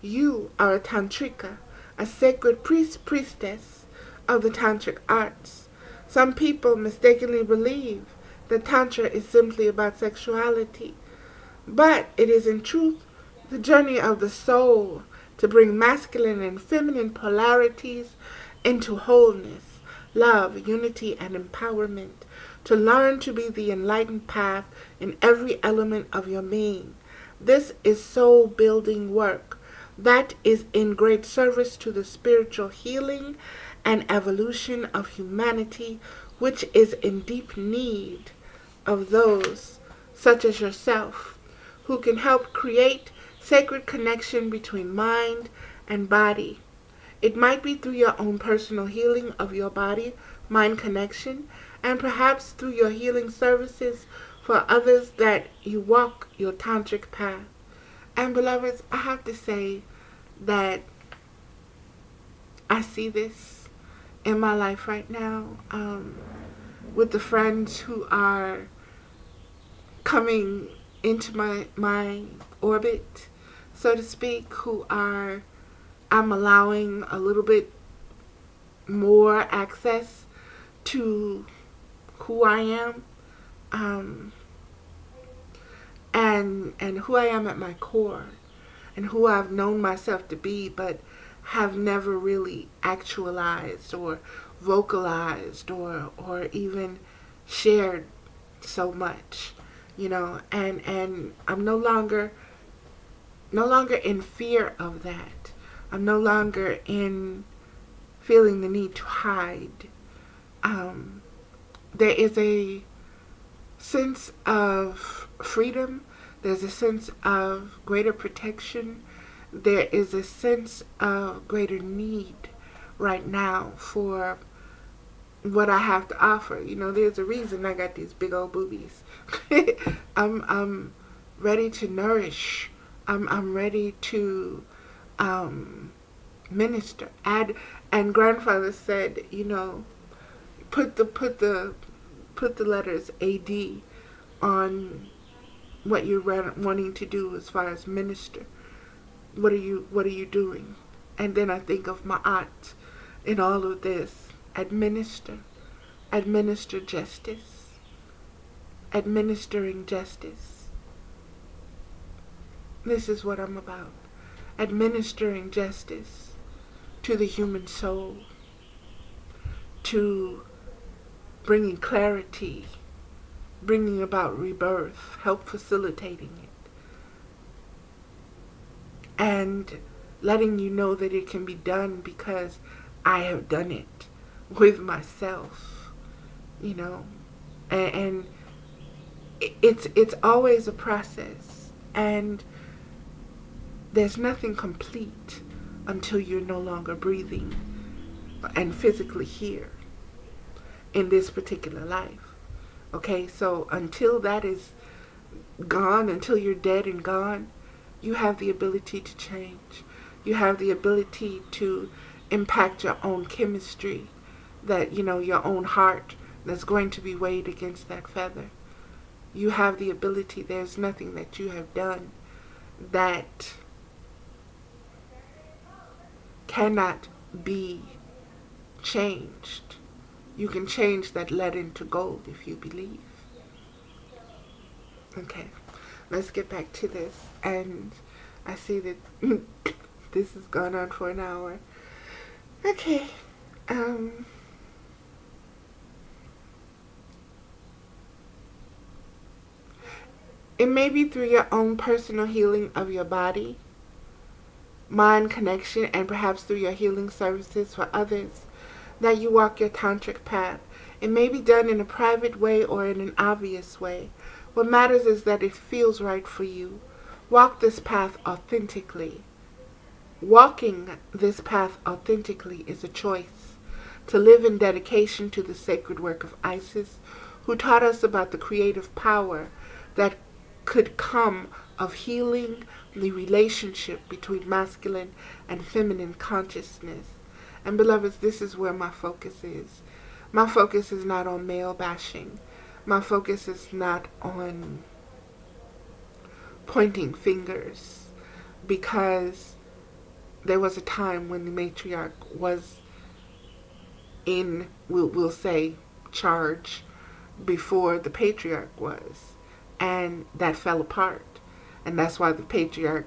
You are a tantrika, a sacred priestess of the tantric arts. Some people mistakenly believe that tantra is simply about sexuality, but it is in truth the journey of the soul to bring masculine and feminine polarities into wholeness, love, unity, and empowerment, to learn to be the enlightened path in every element of your being. This is soul building work that is in great service to the spiritual healing and evolution of humanity, which is in deep need of those such as yourself who can help create sacred connection between mind and body. It might be through your own personal healing of your body-mind connection, and perhaps through your healing services for others that you walk your tantric path. And beloveds, I have to say that I see this in my life right now, with the friends who are coming into my orbit, so to speak, I'm allowing a little bit more access to who I am, and who I am at my core, and who I've known myself to be, but have never really actualized or vocalized or even shared so much, and I'm no longer in fear of that. I'm no longer in feeling the need to hide. There is a sense of freedom. There's a sense of greater protection. There is a sense of greater need right now for what I have to offer. There's a reason I got these big old boobies. I'm ready to nourish. I'm ready to minister. And grandfather said, put the letters AD on what you're wanting to do as far as minister. what are you doing? And then I think of Maat in all of this. Administer justice. Administering justice. This is what I'm about. Administering justice to the human soul, to bringing clarity, bringing about rebirth, help facilitating it, and letting you know that it can be done because I have done it with myself, you know, and it's always a process, and there's nothing complete until you're no longer breathing and physically here in this particular life. Okay, so until that is gone, until you're dead and gone, you have the ability to change. You have the ability to impact your own chemistry, that, you know, your own heart that's going to be weighed against that feather. You have the ability. There's nothing that you have done that cannot be changed. You can change that lead into gold if you believe. Okay, let's get back to this. And I see that this has gone on for an hour. Okay. It may be through your own personal healing of your body, mind connection, and perhaps through your healing services for others that you walk your tantric path. It may be done in a private way or in an obvious way. What matters is that it feels right for you. Walk this path authentically. Walking this path authentically is a choice. To live in dedication to the sacred work of Isis, who taught us about the creative power that could come of healing the relationship between masculine and feminine consciousness. And beloveds, this is where my focus is. My focus is not on male bashing. My focus is not on pointing fingers, because there was a time when the matriarch was in, we'll say, charge before the patriarch was. And that fell apart. And that's why the patriarch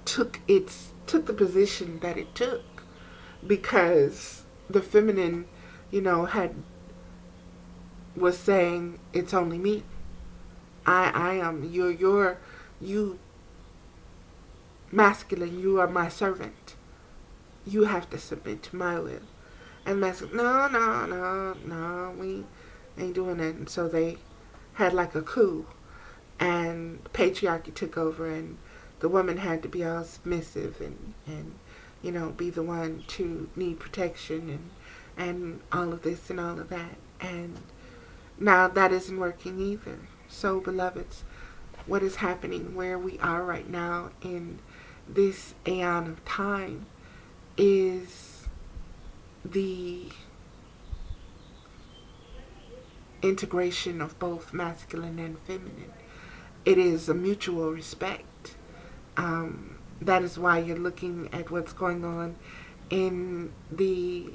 took the position that it took, because the feminine, was saying, it's only me. I am you masculine, you are my servant. You have to submit to my will. And masculine, no, we ain't doing that. And so they had like a coup, and patriarchy took over, and the woman had to be all submissive and be the one to need protection and all of this and all of that. And now that isn't working either. So, beloveds, what is happening where we are right now in this aeon of time is the integration of both masculine and feminine. It is a mutual respect. That is why you're looking at what's going on in the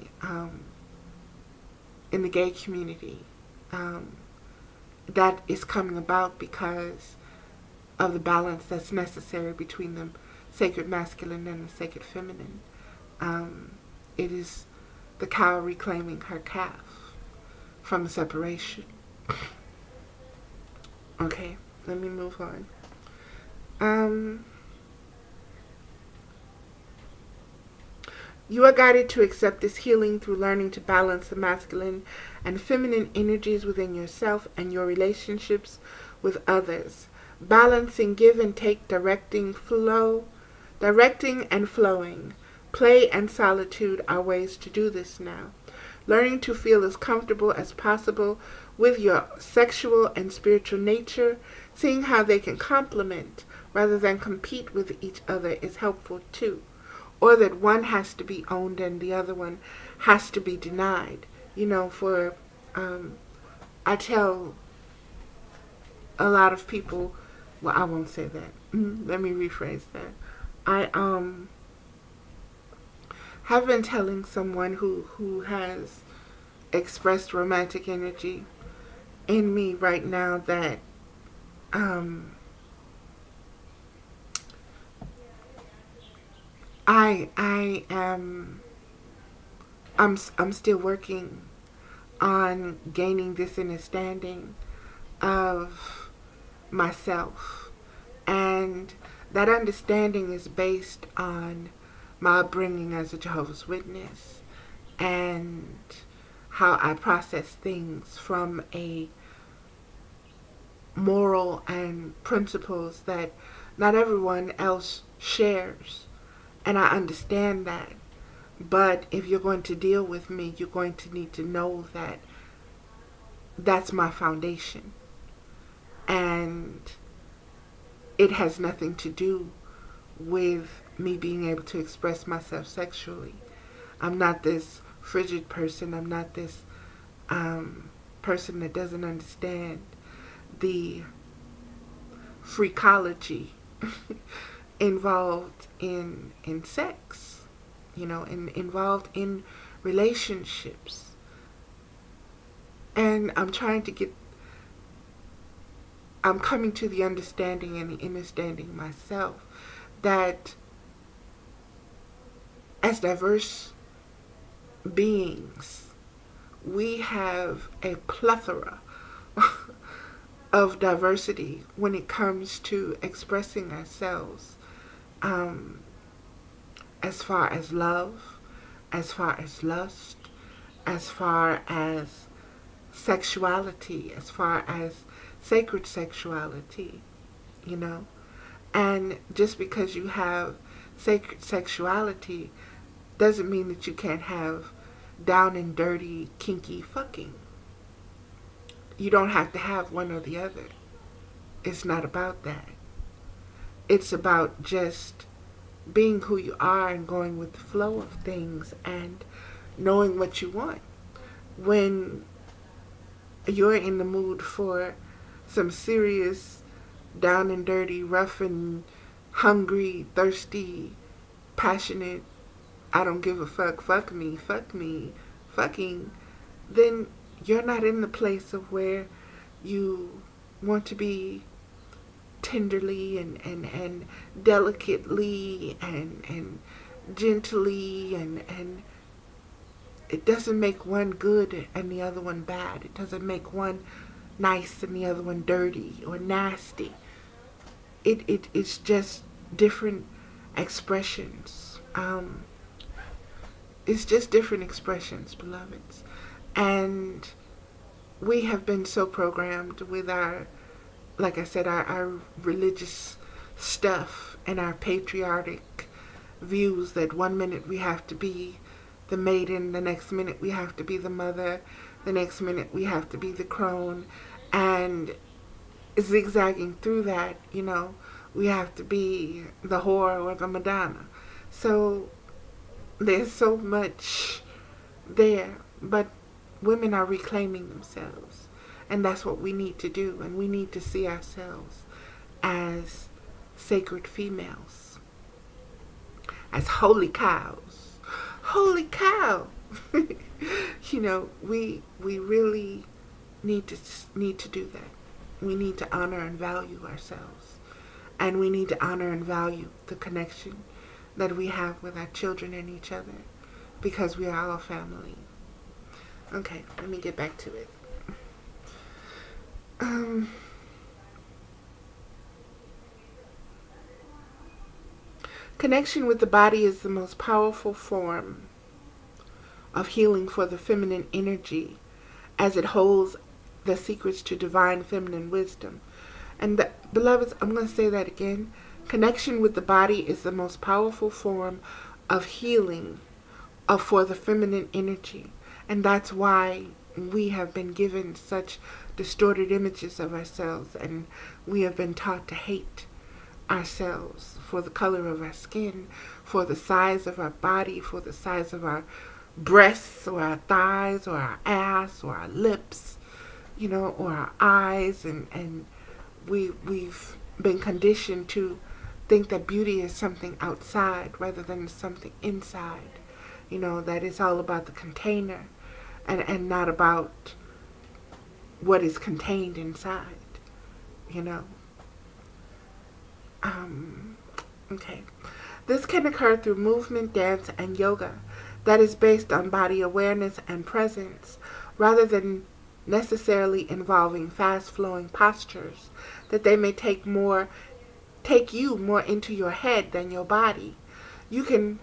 gay community. That is coming about because of the balance that's necessary between the sacred masculine and the sacred feminine. It is the cow reclaiming her calf from the separation. Okay, let me move on. You are guided to accept this healing through learning to balance the masculine and feminine energies within yourself and your relationships with others. Balancing give and take, directing and flowing. Play and solitude are ways to do this now. Learning to feel as comfortable as possible with your sexual and spiritual nature, seeing how they can complement rather than compete with each other is helpful too. Or that one has to be owned and the other one has to be denied. I tell a lot of people, well, I won't say that. Let me rephrase that. I have been telling someone who has expressed romantic energy in me right now that um I am I'm still working on gaining this understanding of myself, and that understanding is based on my upbringing as a Jehovah's Witness and how I process things from a moral and principles that not everyone else shares. And I understand that. But if you're going to deal with me, you're going to need to know that that's my foundation. And it has nothing to do with me being able to express myself sexually. I'm not this frigid person. I'm not this person that doesn't understand the freakology involved in sex, and involved in relationships. And I'm coming to the understanding and the understanding myself that as diverse beings, we have a plethora of diversity when it comes to expressing ourselves, um, as far as love, as far as lust, as far as sexuality, as far as sacred sexuality, you know. And just because you have sacred sexuality doesn't mean that you can't have down and dirty, kinky fucking. You don't have to have one or the other. It's not about that. It's about just being who you are and going with the flow of things and knowing what you want. When you're in the mood for some serious, down and dirty, rough and hungry, thirsty, passionate, I don't give a fuck me, fucking, then you're not in the place of where you want to be tenderly and delicately and gently, and it doesn't make one good and the other one bad. It doesn't make one nice and the other one dirty or nasty. It's just different expressions. It's just different expressions, beloveds. And we have been so programmed with our, like I said, our religious stuff and our patriotic views that one minute we have to be the maiden, the next minute we have to be the mother, the next minute we have to be the crone, and zigzagging through that, we have to be the whore or the Madonna. So there's so much there, but women are reclaiming themselves, and that's what we need to do, and we need to see ourselves as sacred females, as holy cows. Holy cow! We really need to do that. We need to honor and value ourselves, and we need to honor and value the connection that we have with our children and each other, because we are all family. Okay, let me get back to it. Connection with the body is the most powerful form of healing for the feminine energy, as it holds the secrets to divine feminine wisdom. And beloveds, I'm going to say that again. Connection with the body is the most powerful form of healing for the feminine energy. And that's why we have been given such distorted images of ourselves, and we have been taught to hate ourselves for the color of our skin, for the size of our body, for the size of our breasts or our thighs or our ass or our lips, or our eyes, and we've been conditioned to think that beauty is something outside rather than something inside. That it's all about the container and not about what is contained inside, you know. Okay. This can occur through movement, dance, and yoga that is based on body awareness and presence rather than necessarily involving fast-flowing postures that they may take you more into your head than your body. You can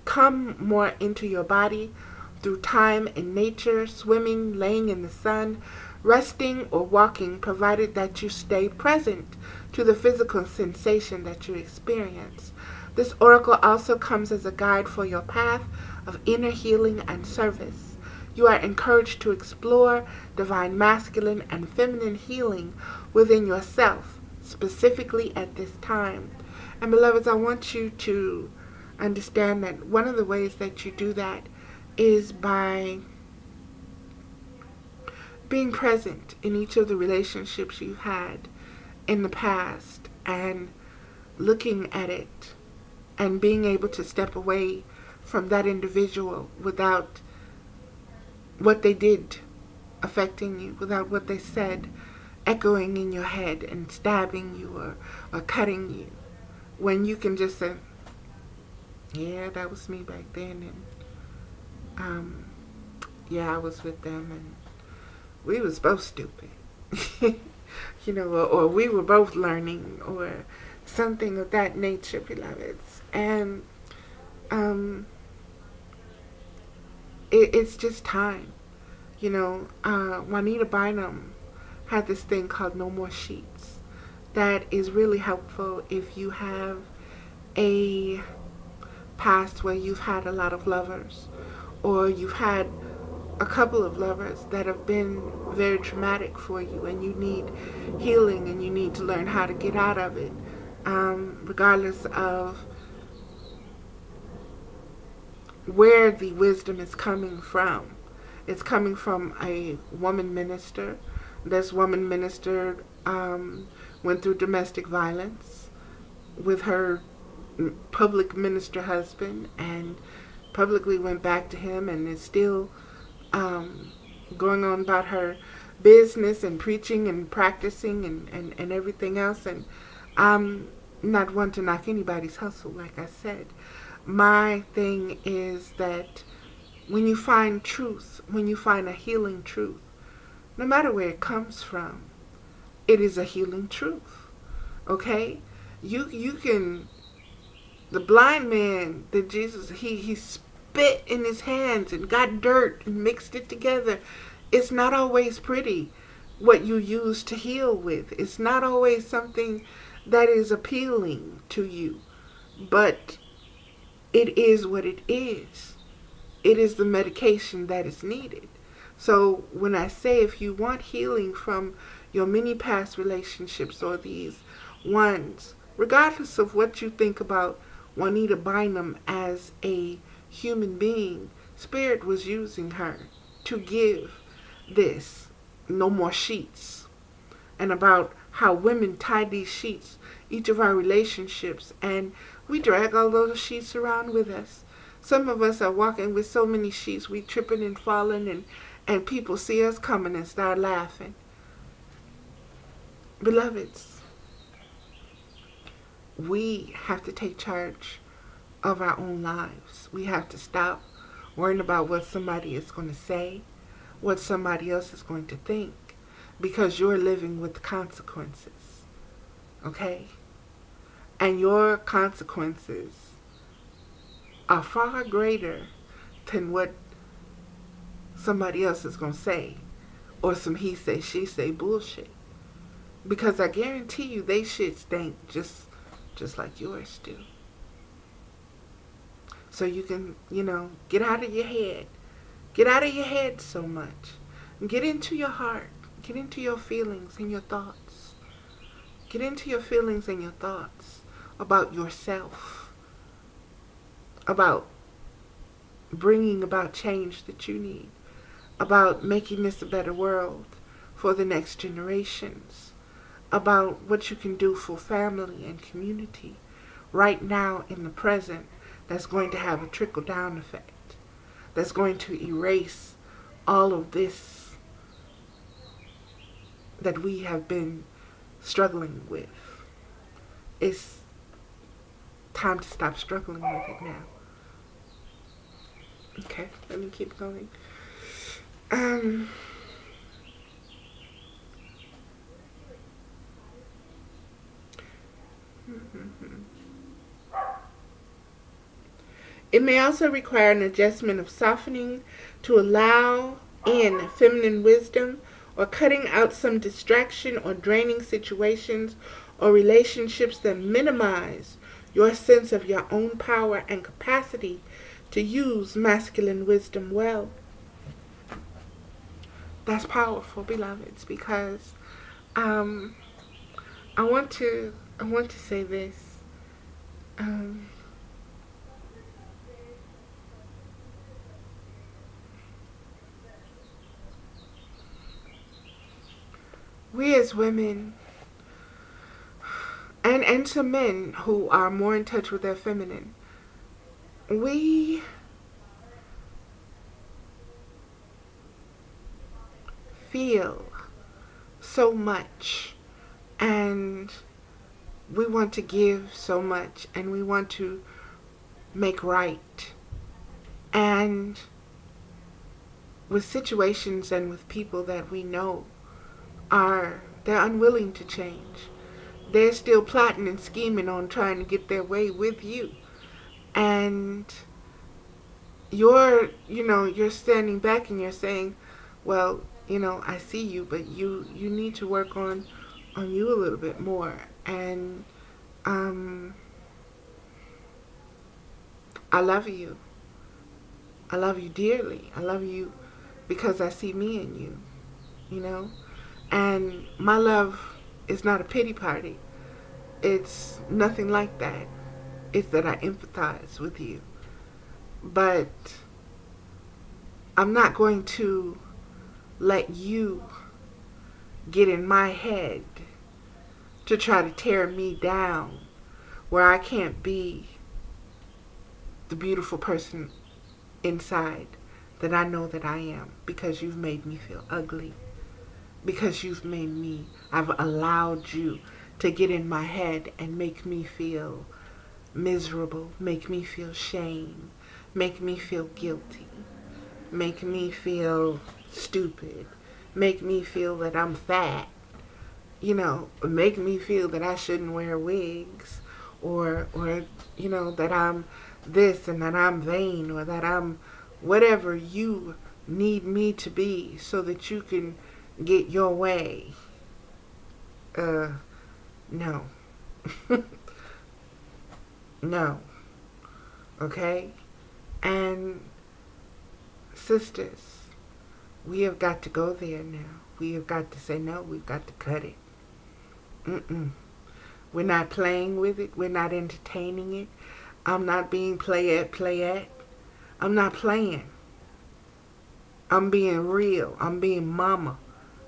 come more into your body through time in nature, swimming, laying in the sun, resting, or walking, provided that you stay present to the physical sensation that you experience. This oracle also comes as a guide for your path of inner healing and service. You are encouraged to explore divine masculine and feminine healing within yourself, specifically at this time. And beloveds, I want you to understand that one of the ways that you do that is by being present in each of the relationships you've had in the past and looking at it and being able to step away from that individual without what they did affecting you, without what they said echoing in your head and stabbing you or cutting you. When you can just say, yeah, that was me back then, and yeah, I was with them, and we was both stupid, or we were both learning, or something of that nature, beloveds. And it's just time. Juanita Bynum had this thing called No More Sheets that is really helpful if you have a past where you've had a lot of lovers, or you've had a couple of lovers that have been very traumatic for you, and you need healing and you need to learn how to get out of it, regardless of where the wisdom is coming from. It's coming from a woman minister. This woman minister went through domestic violence with her public minister husband, and publicly went back to him, and is still going on about her business and preaching and practicing and everything else. And I'm not one to knock anybody's hustle, like I said. My thing is that when you find truth, when you find a healing truth, no matter where it comes from, it is a healing truth. Okay? You can, the blind man that Jesus, he spit in his hands and got dirt and mixed it together. It's not always pretty what you use to heal with. It's not always something that is appealing to you. But it is what it is. It is the medication that is needed. So when I say, if you want healing from your many past relationships or these ones, regardless of what you think about Juanita Bynum as a human being, Spirit was using her to give this No More Sheets, and about how women tie these sheets, each of our relationships, and we drag all those sheets around with us. Some of us are walking with so many sheets, we tripping and falling, and people see us coming and start laughing. Beloveds, we have to take charge of our own lives. We have to stop worrying about what somebody is going to say, what somebody else is going to think, because you're living with consequences. Okay? And your consequences are far greater than what somebody else is going to say, or some he say, she say bullshit. Because I guarantee you they shit stink just like yours do. So you can, get out of your head. Get out of your head so much. Get into your heart. Get into your feelings and your thoughts. Get into your feelings and your thoughts about yourself. About bringing about change that you need. About making this a better world for the next generations. about what you can do for family and community right now in the present that's going to have a trickle down effect, that's going to erase all of this that we have been struggling with. It's time to stop struggling with it now. Okay, let me keep going. Um, It may also require an adjustment of softening to allow in feminine wisdom, or cutting out some distraction or draining situations or relationships that minimize your sense of your own power and capacity to use masculine wisdom well. That's powerful, beloveds, because um, I want to say this. Um, we as women, and some men who are more in touch with their feminine, we feel so much, and we want to give so much, and we want to make right. And with situations and with people that we know they're unwilling to change. They're still plotting and scheming on trying to get their way with you. And you're standing back and you're saying, well, I see you, but you need to work on you a little bit more. And I love you. I love you dearly. I love you because I see me in you, you know? And my love is not a pity party. It's nothing like that. It's that I empathize with you. But I'm not going to let you get in my head to try to tear me down where I can't be the beautiful person inside that I know that I am, because you've made me feel ugly. Because I've allowed you to get in my head and make me feel miserable, make me feel shame, make me feel guilty, make me feel stupid, make me feel that I'm fat, make me feel that I shouldn't wear wigs, or that I'm this and that I'm vain, or that I'm whatever you need me to be so that you can get your way. No. No. Okay? And sisters, we have got to go there now. We have got to say no. We've got to cut it. We're not playing with it. We're not entertaining it. I'm not being playette. I'm not playing. I'm being real. I'm being mama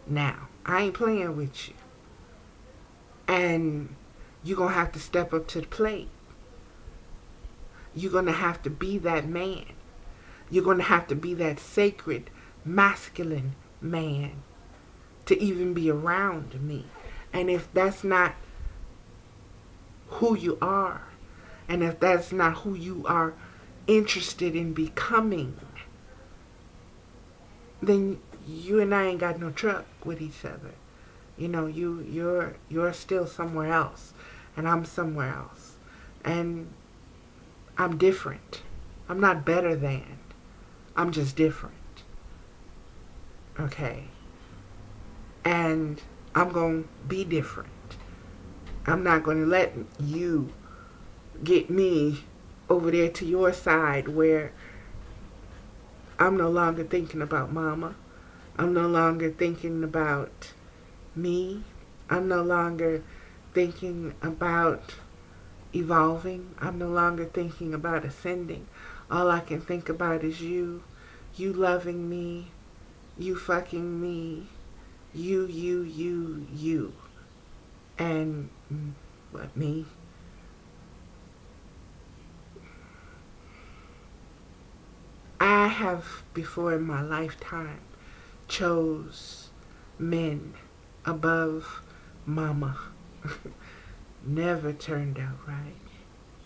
now. I ain't playing with you. And you're going to have to step up to the plate. You're going to have to be that man. You're going to have to be that sacred, masculine man to even be around me. And if that's not who you are, and if that's not who you are interested in becoming, then you and I ain't got no truck with each other. You're still somewhere else, and I'm somewhere else. And I'm different. I'm not better than. I'm just different. Okay? And I'm going to be different. I'm not going to let you get me over there to your side where I'm no longer thinking about mama. I'm no longer thinking about me. I'm no longer thinking about evolving. I'm no longer thinking about ascending. All I can think about is you loving me, you fucking me, you. And what, me? I have before in my lifetime chose men above mama. Never turned out right.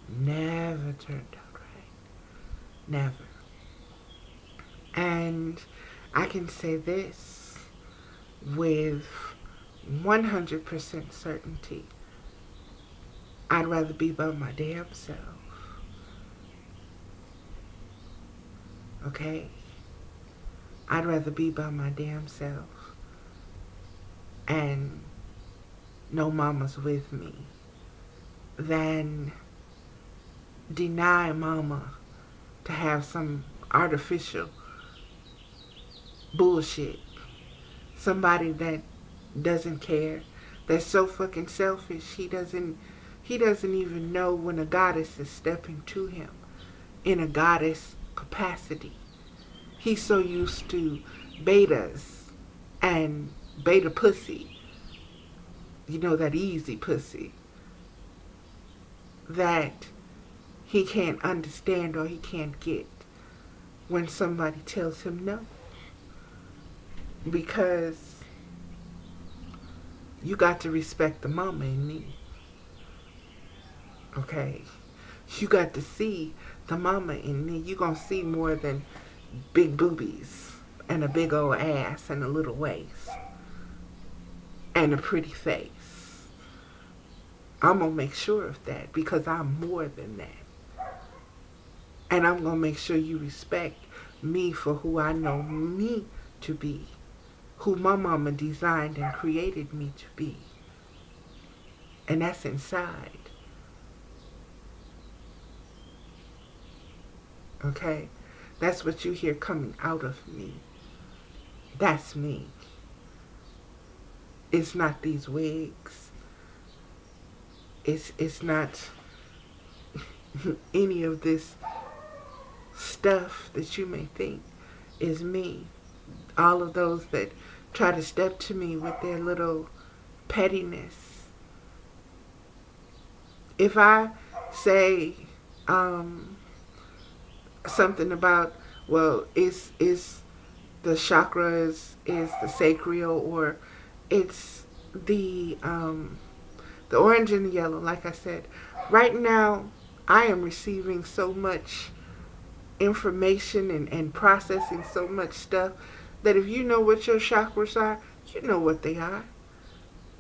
Never turned out right. Never. And I can say this with 100% certainty. I'd rather be by my damn self. Okay? I'd rather be by my damn self and no mama's with me than deny mama to have some artificial bullshit. Somebody that doesn't care, that's so fucking selfish, he doesn't even know when a goddess is stepping to him in a goddess capacity. He's so used to betas and beta pussy, that easy pussy, that he can't understand or he can't get when somebody tells him no. Because you got to respect the mama in me. Okay? You got to see the mama in me. You gonna see more than big boobies and a big old ass and a little waist and a pretty face. I'm gonna make sure of that because I'm more than that. And I'm gonna make sure you respect me for who I know me to be, who my mama designed and created me to be. And that's inside. Okay? That's what you hear coming out of me. That's me. It's not these wigs. It's not any of this stuff that you may think is me. All of those that try to step to me with their little pettiness. If I say something about, well, is the chakras, is the sacral, or it's the orange and the yellow, like I said, right now I am receiving so much information and processing so much stuff that if you know what your chakras are, you know what they are.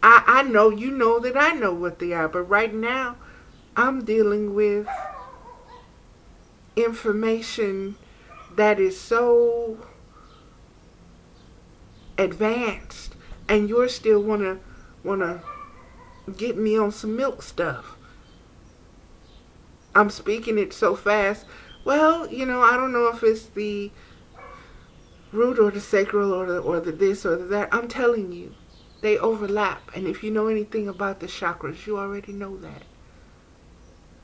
I know you know that I know what they are, but right now I'm dealing with information that is so advanced, and you're still wanna get me on some milk stuff. I'm speaking it so fast. Well, I don't know if it's the root or the sacral or the this or the that. I'm telling you, they overlap. And if you know anything about the chakras, you already know that.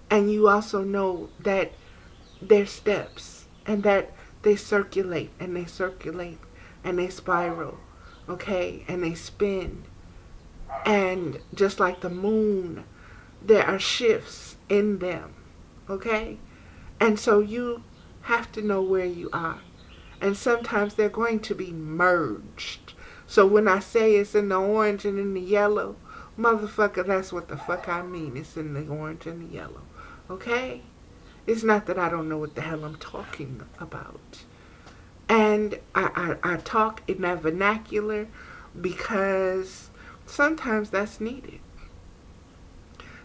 And you also know that they're steps and that they circulate and they circulate and they spiral, okay, and they spin. And just like the moon, there are shifts in them, okay? And so you have to know where you are. And sometimes they're going to be merged. So when I say it's in the orange and in the yellow, motherfucker, that's what the fuck I mean. It's in the orange and the yellow, okay? It's not that I don't know what the hell I'm talking about. And I talk in that vernacular because sometimes that's needed.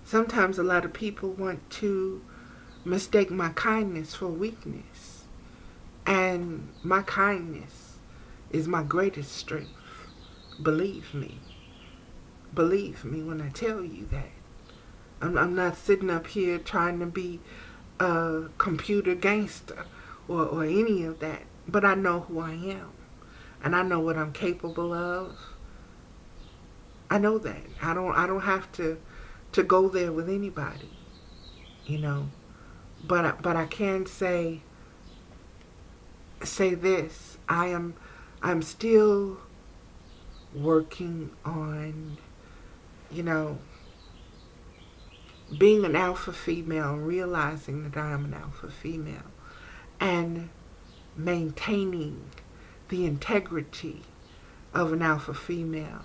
Sometimes a lot of people want to mistake my kindness for weakness. And my kindness is my greatest strength. Believe me. Believe me when I tell you that. I'm not sitting up here trying to be a computer gangster or any of that. But I know who I am. And I know what I'm capable of. I know that. I don't have to go there with anybody. But I can say this. I'm still working on you know, being an alpha female, realizing that I am an alpha female, and maintaining the integrity of an alpha female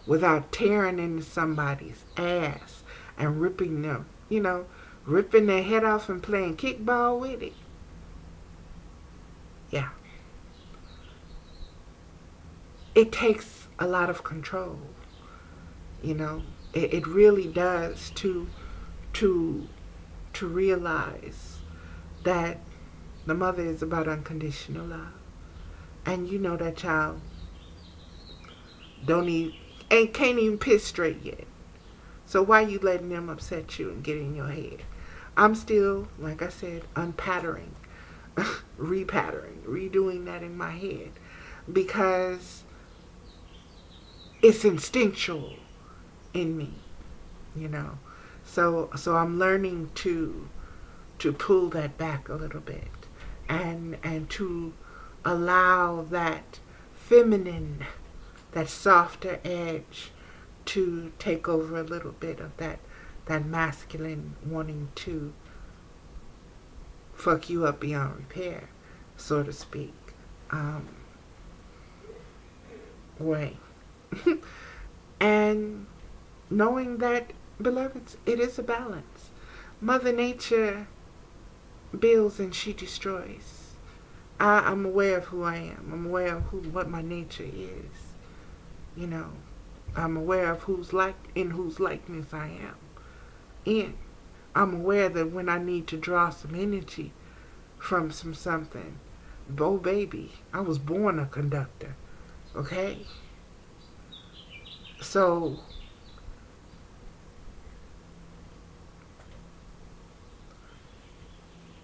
without tearing into somebody's ass and ripping them, ripping their head off and playing kickball with it. Yeah. It takes a lot of control, you know. It really does to to realize that the mother is about unconditional love. And you know that child don't even ain't can't even piss straight yet. So why you letting them upset you and get in your head? I'm still, like I said, unpattering, repattering, redoing that in my head because it's instinctual in me, you know. So I'm learning to pull that back a little bit and to allow that feminine, that softer edge to take over a little bit of that masculine wanting to fuck you up beyond repair, so to speak, way. And knowing that, beloveds, it is a balance. Mother Nature builds and she destroys. I'm aware of who I am. I'm aware of what my nature is. You know, I'm aware of whose likeness I am. And I'm aware that when I need to draw some energy from something, oh baby, I was born a conductor. Okay? So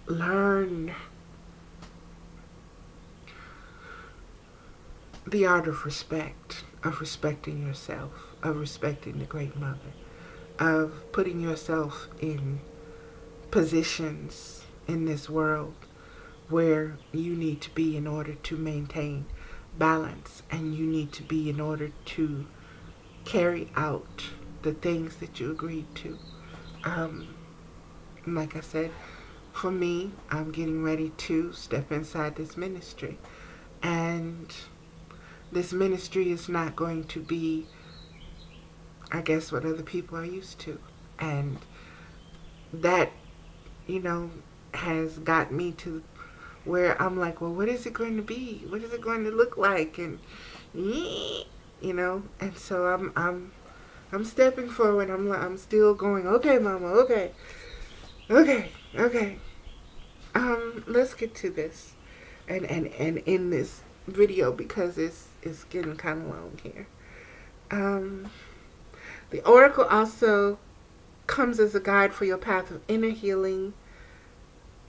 learn the art of respect, of respecting yourself, of respecting the Great Mother, of putting yourself in positions in this world where you need to be in order to maintain balance, and you need to be in order to carry out the things that you agreed to. Like I said, for me, I'm getting ready to step inside this ministry. And this ministry is not going to be, I guess, what other people are used to. And that, has got me to where I'm like, well, what is it going to be? What is it going to look like? And, and so I'm stepping forward. I'm still going, okay, mama, okay. Let's get to this and in this video because it's getting kind of long here. The oracle also comes as a guide for your path of inner healing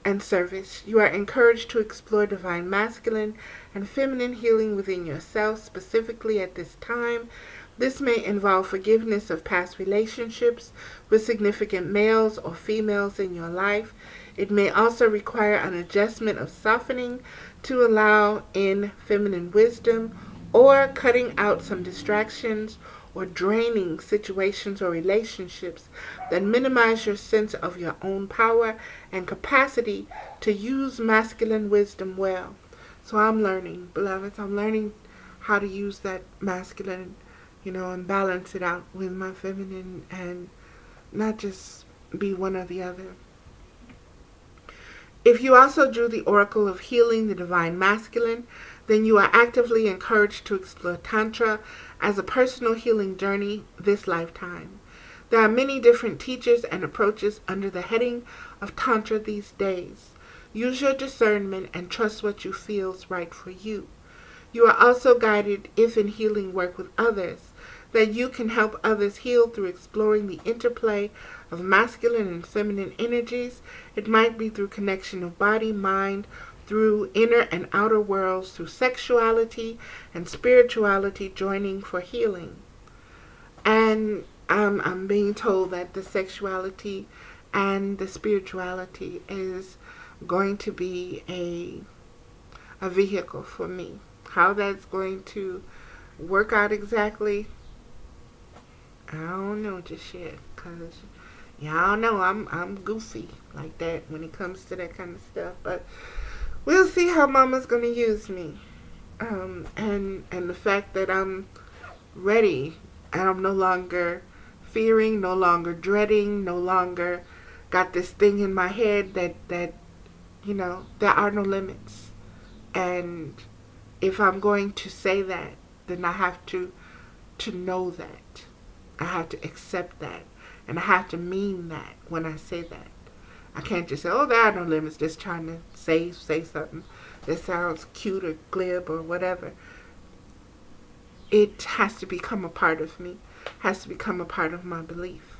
and service. You are encouraged to explore divine masculine and feminine healing within yourself, specifically at this time. This may involve forgiveness of past relationships with significant males or females in your life. It may also require an adjustment of softening to allow in feminine wisdom, or cutting out some distractions or draining situations or relationships that minimize your sense of your own power and capacity to use masculine wisdom well. So I'm learning, beloveds, I'm learning how to use that masculine, and balance it out with my feminine and not just be one or the other. If you also drew the oracle of healing the divine masculine, then you are actively encouraged to explore Tantra as a personal healing journey this lifetime. There are many different teachers and approaches under the heading of Tantra these days. Use your discernment and trust what you feel is right for you. You are also guided, if in healing work with others, that you can help others heal through exploring the interplay of masculine and feminine energies. It might be through connection of body, mind, through inner and outer worlds, through sexuality and spirituality joining for healing. And I'm being told that the sexuality and the spirituality is going to be a vehicle for me. How that's going to work out exactly, I don't know just yet, cause y'all know I'm goofy like that when it comes to that kind of stuff. But we'll see how Mama's gonna use me. And the fact that I'm ready and I'm no longer fearing, no longer dreading, no longer got this thing in my head that there are no limits. And if I'm going to say that, then I have to know that. I have to accept that. And I have to mean that when I say that. I can't just say, oh, there are no limits, just trying to say something that sounds cute or glib or whatever. It has to become a part of me, has to become a part of my belief.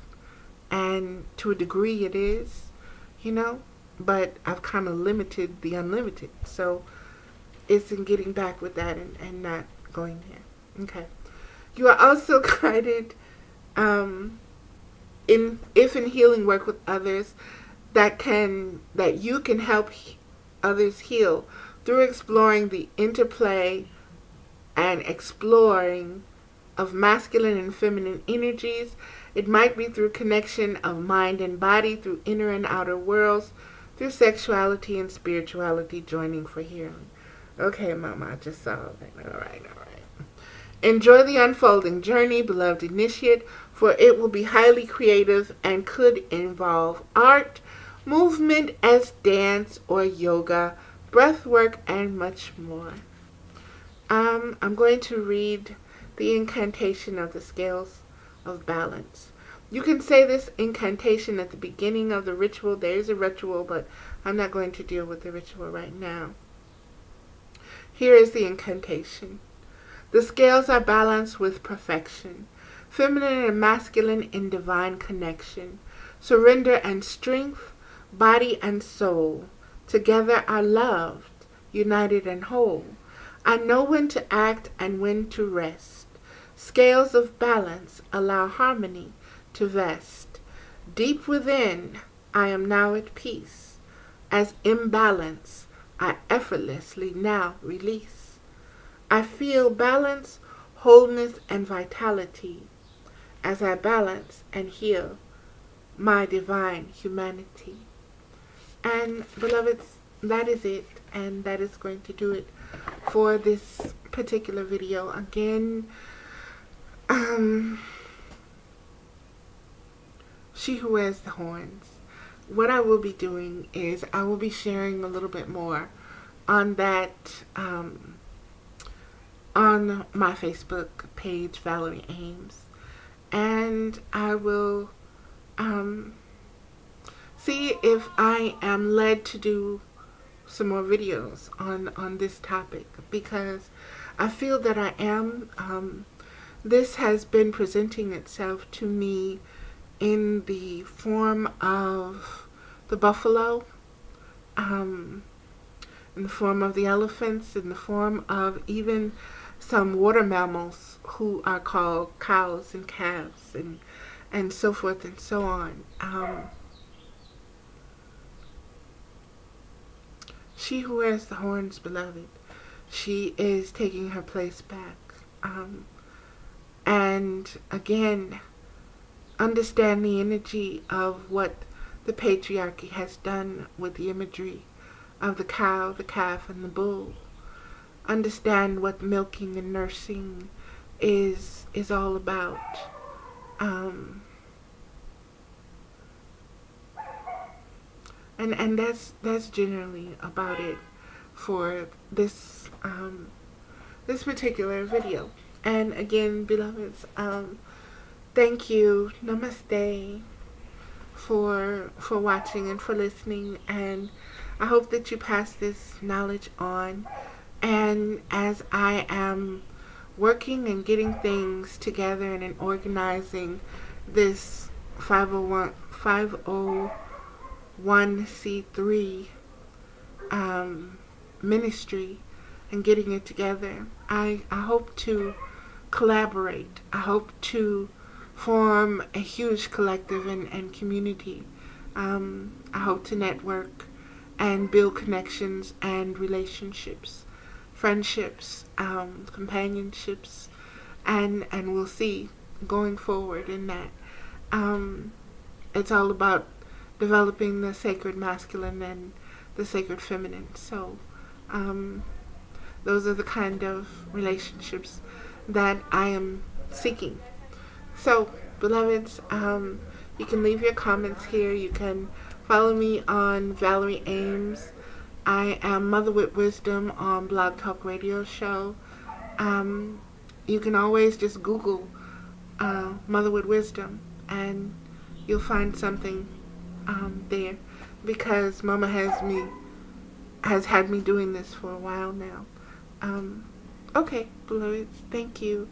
And to a degree it is, but I've kind of limited the unlimited. So it's in getting back with that and not going there. Okay. You are also guided in healing work with others that you can help others heal through exploring the interplay and exploring of masculine and feminine energies. It might be through connection of mind and body, through inner and outer worlds, through sexuality and spirituality joining for healing. Okay, Mama, I just saw that. All right. Enjoy the unfolding journey, beloved initiate, for it will be highly creative and could involve art, movement as dance or yoga, breath work, and much more. I'm going to read the incantation of the scales of balance. You can say this incantation at the beginning of the ritual. There is a ritual, but I'm not going to deal with the ritual right now. Here is the incantation. The scales are balanced with perfection, feminine and masculine in divine connection, surrender and strength, body and soul, together are loved, united and whole. I know when to act and when to rest. Scales of balance allow harmony to vest. Deep within, I am now at peace. As imbalance, I effortlessly now release. I feel balance, wholeness, and vitality as I balance and heal my divine humanity. And beloveds, that is it, and that is going to do it for this particular video. Again, she who wears the horns. What I will be doing is I will be sharing a little bit more on that on my Facebook page, Valerie Ames, and I will see if I am led to do some more videos on this topic, because I feel that I am. This has been presenting itself to me in the form of the buffalo, in the form of the elephants, in the form of even some water mammals who are called cows and calves, and so forth and so on. She who wears the horns, beloved, she is taking her place back. And again, understand the energy of what the patriarchy has done with the imagery of the cow, the calf, and the bull. Understand what milking and nursing is all about. And that's generally about it for this this particular video. And again, beloveds, thank you, namaste, for watching and for listening, and I hope that you pass this knowledge on. And as I am working and getting things together and organizing this 501c3 ministry and getting it together, I hope to collaborate. I hope to form a huge collective and community. I hope to network and build connections and relationships, friendships, companionships, and we'll see going forward in that. It's all about developing the sacred masculine and the sacred feminine. So, um, those are the kind of relationships that I am seeking. So, beloveds, you can leave your comments here. You can follow me on Valerie Ames. I am Mother with Wisdom on Blog Talk Radio Show. Um, you can always just Google Mother with Wisdom, and you'll find something there, because Mama has had me doing this for a while now. Okay, beloveds, thank you.